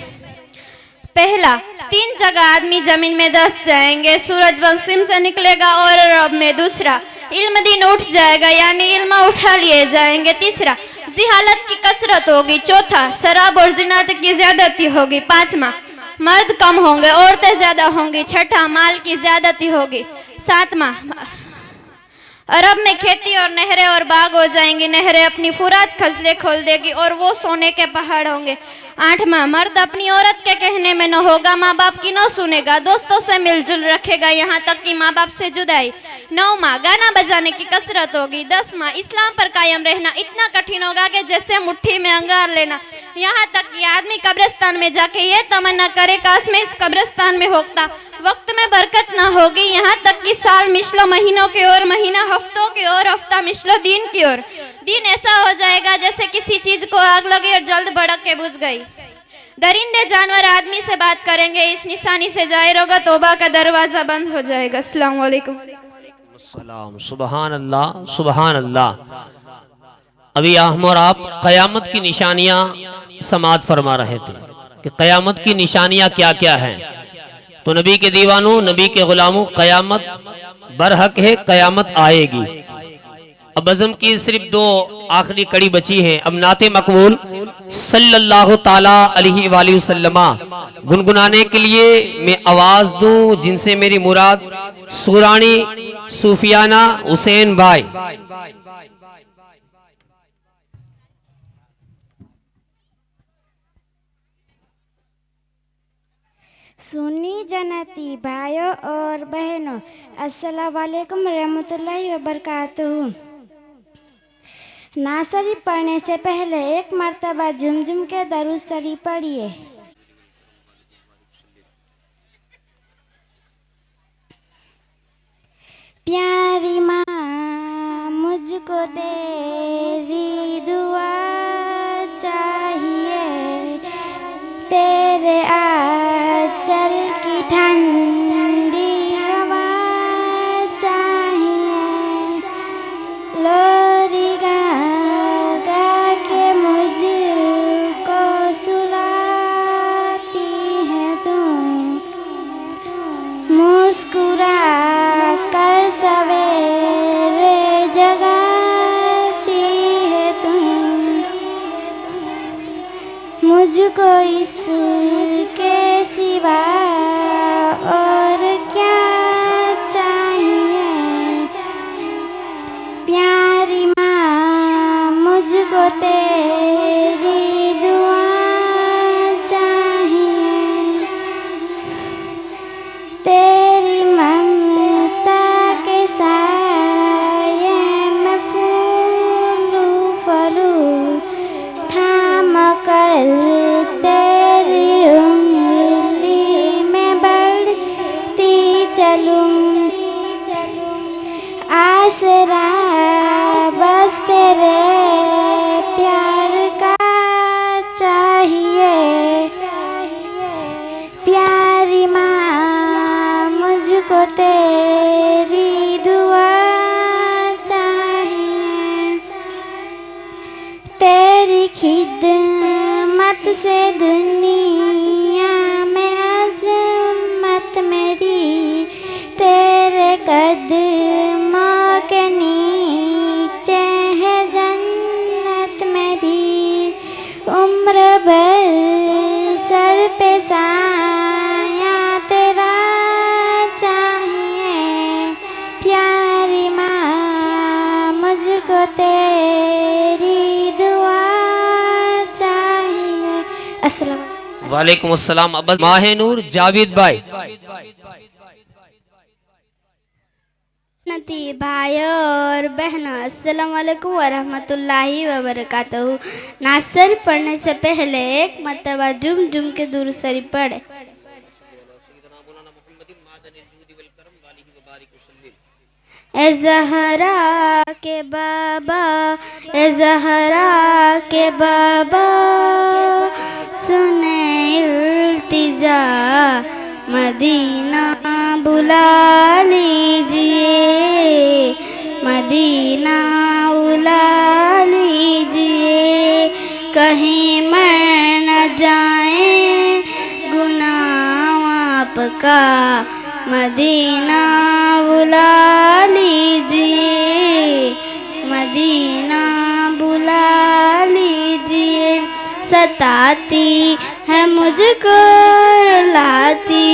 पहला, 3 जगह आदमी जमीन में धंस जाएंगे। सूरज वंसिम से निकलेगा और रब में। दूसरा, इल्म दिन उठ जाएगा, यानी इल्म उठा लिए जाएंगे। तीसरा, जिहालत की कसरत होगी। चौथा, शराब और जिनात की ज्यादती होगी। पांचवा, मर्द कम होंगे, औरतें ज्यादा होंगी। छठा, माल की ज्यादती होगी। सातवां, अरब में खेती और नहरें और बाग हो जाएंगी। नहरें अपनी फुरात खजले खोल देगी और वो सोने के पहाड़ होंगे। आठवां, मर्द अपनी औरत के कहने में न होगा, माँ बाप की न सुनेगा, दोस्तों से मिलजुल रखेगा, यहाँ तक कि माँ बाप से जुदाई। 9वां, गाना बजाने की कसरत होगी। 10वां, इस्लाम पर कायम रहना इतना कठिन होगा कि जैसे मुट्ठी में अंगार लेना। यहाँ तक कि आदमी कब्रिस्तान में जाके ये तमन्ना करे काश मैं इस कब्रिस्तान में होता। वक्त में बरकत ना होगी। यहाँ तक कि साल मिसलो महीनों की ओर, महीना हफ्तों की ओर, हफ्ता मिसलो दिन की ओर। दिन ऐसा हो जाएगा जैसे किसी चीज को आग लगी और जल्द भड़क के बुझ गई। दरिंदे जानवर आदमी से बात करेंगे। इस निशानी से जाहिर होगा तौबा का दरवाजा बंद हो जाएगा। अस्सलाम वालेकुम। सुबहान अल्लाह, सुबहान अल्लाह। अभी हम और आप क़यामत की निशानियां समाअत फरमा रहे थे कि क़यामत की निशानियां क्या क्या हैं। तो नबी के दीवानों, नबी के गुलामों, क़यामत बरहक है, क़यामत आएगी। अब अज़म की सिर्फ 2 आखिरी कड़ी बची है। अब नाते मकबूल सल्लल्लाहु ताला अलैहि वसल्लम गुनगुनाने के लिए मैं आवाज दूं, जिनसे मेरी मुराद सुरानी सूफियाना हुसैन भाई। सुन्नी जन्नती भाइयों और बहनों, अस्सलाम वालेकुम रहमतुल्लाहि व बरकातहू। नासरी पढ़ने से पहले एक मर्तबा झुमझुम के दरूद शरीफ पढ़िए। प्यारी माँ मुझको तेरी दुआ चाहिए, तेरे आंचल की ठंडी हवा चाहिए। लोरी गा गा के मुझको सुलाती है तू, मुस्कुरा कर सवेरे जगाती है तू। मुझको इसके सिवा और क्या चाहिए। प्यारी माँ मुझको तेरी दुआ चाहिए, तेरी ममता के साये में फूलू फलू थाम कर तेरी उंगली में बढ़ती चलूं। आसरा बस तेरे प्यार का चाहिए। प्यारी माँ मुझको तेरी दुआ चाहिए, तेरी खिदमत से दुनिया में अजमत मेरी, तेरे कदमों के नीचे है जन्नत मेरी। उम्र भर सर पे साया तेरा चाहिए। प्यारी माँ मुझको तेरी दुआ चाहिए। अस्सलाम। वालेकुम अस्सलाम। अब माहे नूर जावेद भाई। नती भाई और बहनों, अस्सलाम वालेकुम वरहमतुल्लाहि वबरकातुहू। नासर पढ़ने से पहले एक मरतबा जुम जुम के दुरूद शरीफ पढ़े। ए ज़हरा के बाबा, ए ज़हरा के बाबा, सुने इल्तिजा मदीना बुला लीजिए, मदीना बुला लीजिए, कहीं मर न जाए गुनाह आपका, मदीना बुला लीजिए, मदीना बुला लीजिए। सताती है मुझको, रुलाती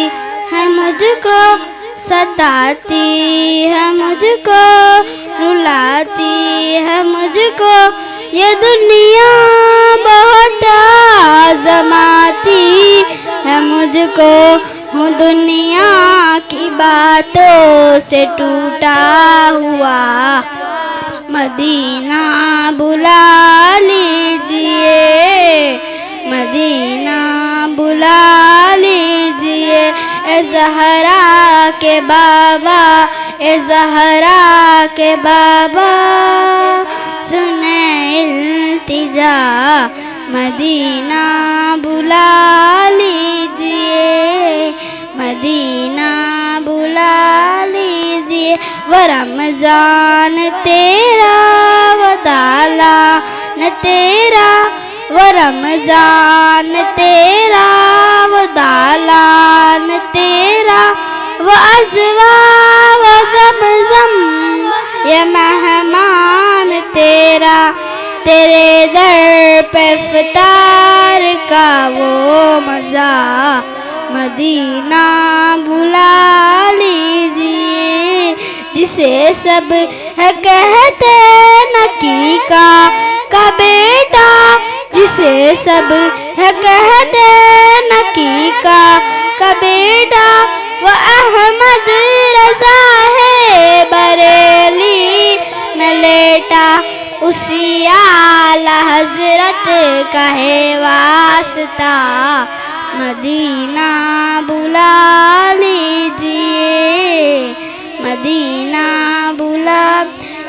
है मुझको, सताती है मुझको, रुलाती है मुझको, ये दुनिया बहुत आज़माती है मुझको, हूँ दुनिया की बातों से टूटा हुआ, मदीना बुला लीजिए, मदीना बुला लीजिए। ए ज़हरा के बाबा, ए ज़हरा के बाबा, सुने इल्तिजा मदीना बुला लीजिए, मदीना बुला लीजिए। वो रमज़ान तेरा, वो दालान तेरा, वो रमज़ान तेरा, वो दालान तेरा, वो अज़वा वो ज़मज़म, ये मेहमान तेरा, तेरे दर पे इफ्तार का वो मज़ा, मदीना बुला लीजिए। जिसे सब है कहते नकी का बेटा, जिसे सब है कहते नकी का बेटा, वो अहमद रज़ा है बरेली में लेटा, उसी आला हज़रत का है वास्ता, मदीना बुला लीजिए, मदीना बुला।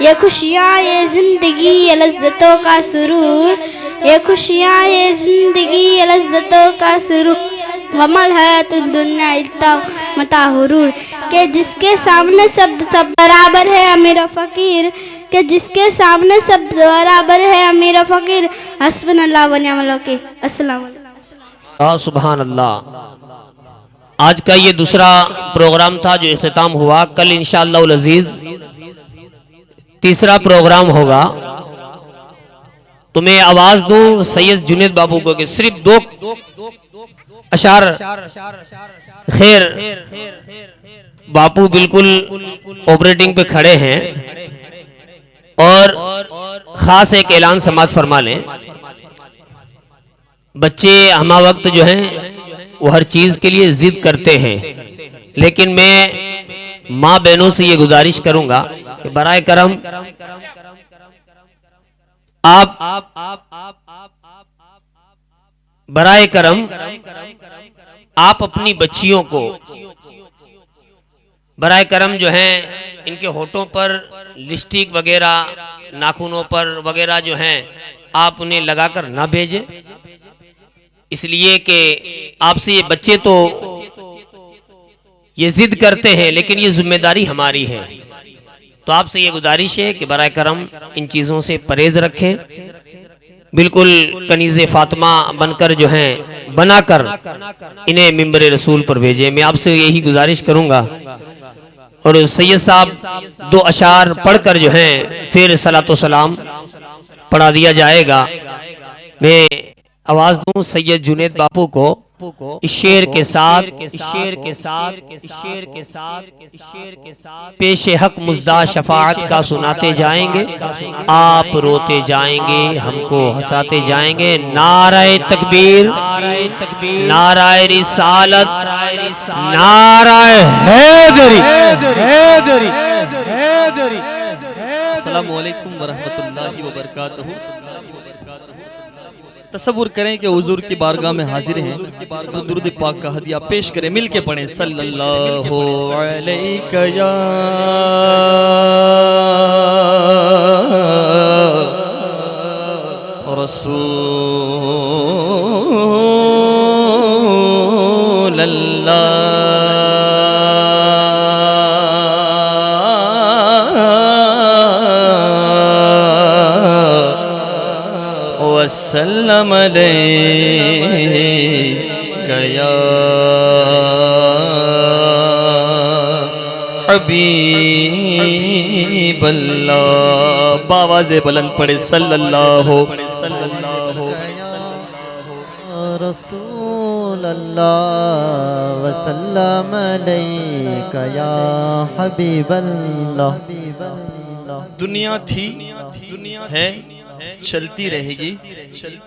ये खुशियाँ ये ज़िंदगी ये लज़्ज़तों का सुरूर, ये खुशियाँ ये ज़िंदगी ये लज़्ज़तों का सुरूर, वमल हयातुद दुन्या इल्ला मता हुरूर। के जिसके सामने सब बराबर है अमीर फ़कीर, के जिसके सामने सब बराबर है अमीर फ़कीर, हस्बुनल्लाह व निअमल वकील। अस्सलाम वालेकुम। सुभान अल्लाह। आज का ये दूसरा प्रोग्राम था जो इख्तिताम हुआ। कल इंशाअल्लाह उल अज़ीज़ तीसरा प्रोग्राम होगा। तो मैं आवाज दूं सैयद जुनेद बाबू को कि सिर्फ 2 अशार खैर। बापू बिल्कुल ऑपरेटिंग पे खड़े हैं और खास एक ऐलान समात फरमा लें। बच्चे हमा वक्त जो हैं वो हर चीज के लिए जिद करते हैं, लेकिन मैं माँ बहनों से ये गुजारिश करूंगा कि बराए करम बराए करम आप अपनी बच्चियों को बराए करम जो हैं इनके होठों पर लिपस्टिक वगैरह, नाखूनों पर वगैरह जो हैं आप उन्हें लगाकर ना भेजें, इसलिए कि आपसे ये बच्चे तो ये जिद करते हैं, लेकिन ये जिम्मेदारी हमारी है। तो आपसे ये गुजारिश है कि बराए करम इन चीज़ों से परहेज रखें, बिल्कुल कनीज़े फातिमा बनकर जो हैं बनाकर इन्हें मिंबर रसूल पर भेजें। मैं आपसे यही गुजारिश करूंगा। और सैयद साहब 2 अशार पढ़कर जो हैं फिर सलातो सलाम पढ़ा दिया जाएगा। मैं आवाज दूं सैयद जुनेद बापू को इस शेर के साथ पेशे हक मुजदा शफाअत का सुनाते जाएंगे। आप रोते जाएंगे, हमको हंसाते जाएंगे। नाराए तकबीर, नाराए रिसालत, नाराए हैदरी। अस्सलामु अलैकुम वरहमतुल्लाहि वबरकातुहू। तसव्वुर करें कि हुजूर की बारगाह में हाजिर हैं, दुरूद पाक का हदिया पेश करें, मिल के पढ़ें सल्लल्लाहु अलैका या रसूल अल्लाह वसल्लम अलैका या हबीबल्लाह। बावाज़े बुलंद पढ़े सल्लल्लाहु रसूल अल्लाह वसल्लम अलैका या हबीबल्लाह। दुनिया थी, है, चलती रहेगी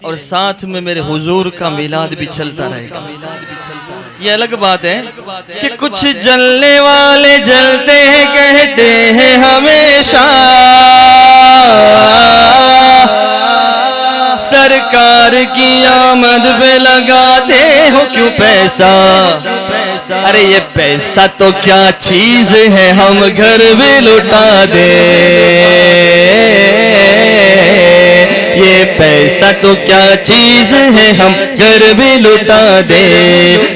और साथ में मेरे हुजूर का मिलाद भी चलता रहेगा। ये अलग बात है कि कुछ जलने वाले जलते हैं, कहते हैं हमेशा सरकार की आमद पे लगाते हो क्यों पैसा। अरे ये पैसा तो क्या चीज है, हम घर भी लुटा दे। ये पैसा तो क्या चीज है, हम घर भी लुटा दे।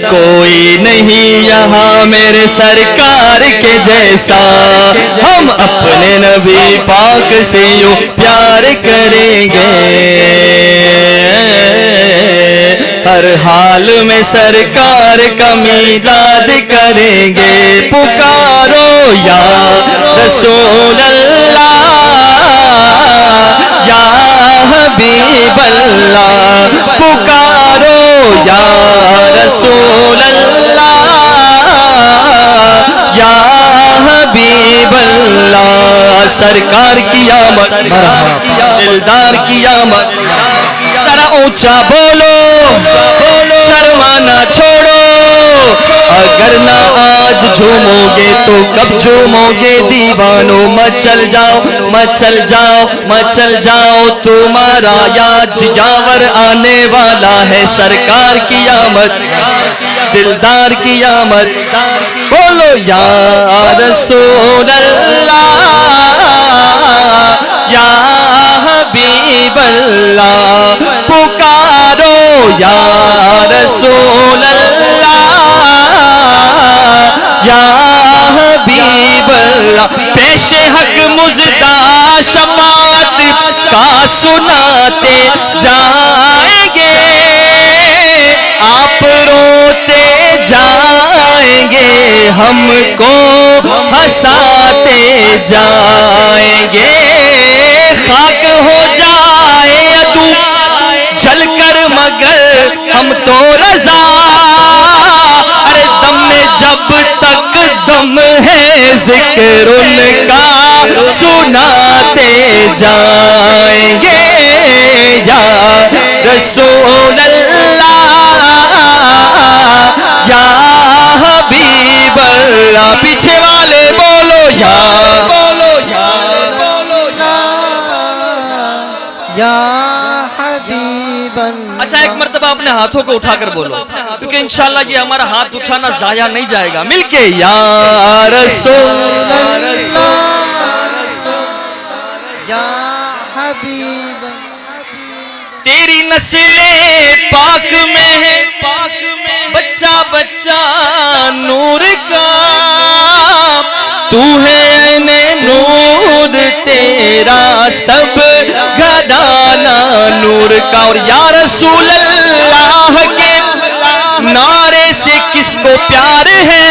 कोई नहीं यहाँ मेरे सरकार के जैसा, हम अपने नबी पाक से यूं प्यार करेंगे। हर हाल में सरकार का मीलाद करेंगे। पुकारो या रसूल अल्लाह या हबीब अल्लाह। पुकारो या रसूल अल्लाह या हबीब अल्लाह। सरकार की आमद, दिलदार की आमद। जरा ऊंचा बोलो, शर्माना छोड़ो। अगर ना आज झूमोगे तो कब झूमोगे दीवानो। मचल जाओ, मचल जाओ, मचल जाओ, तुम्हारा याद यावर आने वाला है। सरकार की आमद, दिलदार की आमद। बोलो या रसूल अल्लाह या हबीब अल्लाह। पुकारो या रसूल अल्लाह या हबीब अल्लाह। पेशे हक मुजदा शफाअत का सुनाते जाएंगे। आप रोते जाएंगे, हमको हंसाते जाएंगे। खाक हो जाए अदू जलकर मगर हम तो रजा। अरे दम में जब तक दम है जिक्र उनका सुनाते जाएंगे। या रसूल अल्लाह या हबीब अल्लाह। पीछे वाले बोलो या, बोलो या, बोलो या हबीब अल्लाह। अच्छा, एक मर्तबा अपने हाथों को उठाकर बोलो, क्योंकि इंशाल्लाह ये हमारा हाथ उठाना जाया नहीं जाएगा। मिलके या रसूल अल्लाह या हबीब। तेरी नस्ले पाक में है, पाक में बच्चा बच्चा नूर का। तू है ने नूर, तेरा सब घराना नूर का। और या रसूल अल्लाह के नारे से किसको प्यार है।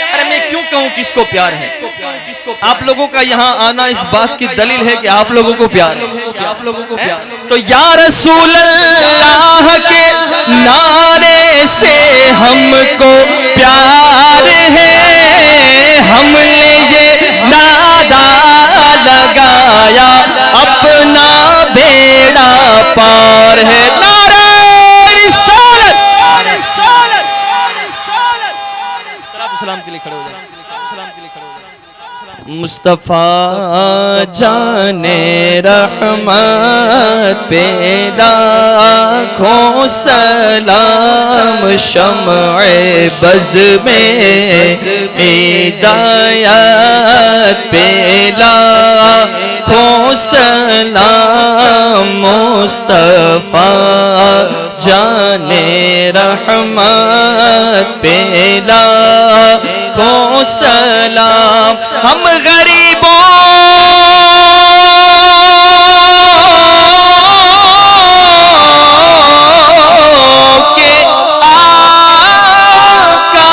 अरे मैं क्यों कहूं किसको प्यार है? आप लोगों का यहाँ आना इस बात की दलील है कि आप लोगों को प्यार है, आप लोगों को प्यार। तो या रसूल अल्लाह के नारे से हमको प्यार है, हमने ये नारा लगाया अपना बेड़ा पार है। नारे रिसालत, सलाम के लिए खड़े हो जाए, सलाम के लिए खड़े हो जाए। मुस्तफा जाने रहमत पे लाखों सलाम, शम्अ बज़ में हिदायत पे लाखों सलाम, मुस्तफा जाने रहमत पे लाखों सलाम। हम गरीबों के आका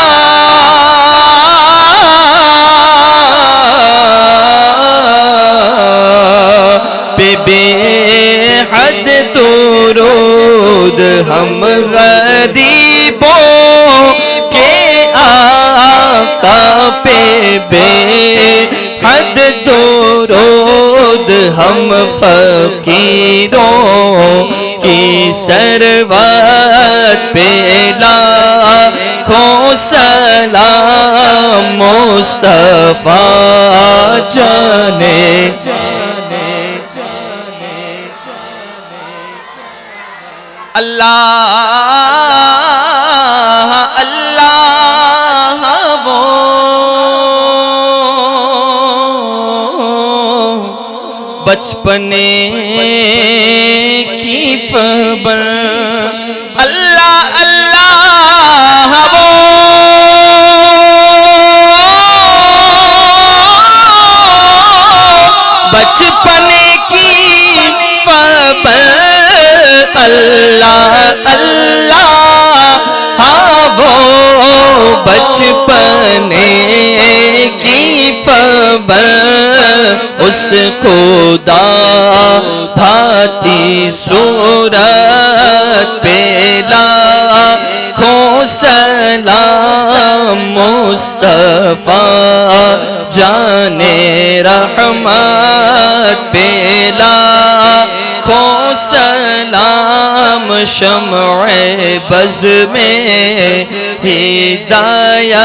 पे बेहद दुरूद, हम गरीबों के आका पे बेहद दुरूद, हम फकीरों की सरवत पे लाखों सलाम, मुस्तफा जाने अल्लाह अल्लाह वो बचपने की खबर, अल्लाह अल्लाह वो बचपने की खबर, अल्लाह अल्लाह वो बचपने की खबर, उस खुदा भाती सूरत पे लाखों सलाम, मुस्तफा जाने रहमत पे लाखों सलाम, शम्अ बज़ में हिदायत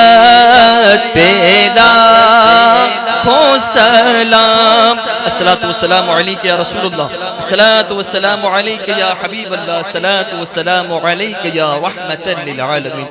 पे लाखों सलाम। अस्सलातु वस्सलामु अलैका या रसूलुल्लाह, अस्सलातु वस्सलामु अलैका या हबीबल्लाह, अस्सलातु वस्सलामु अलैका या रहमतन लिल आलमीन।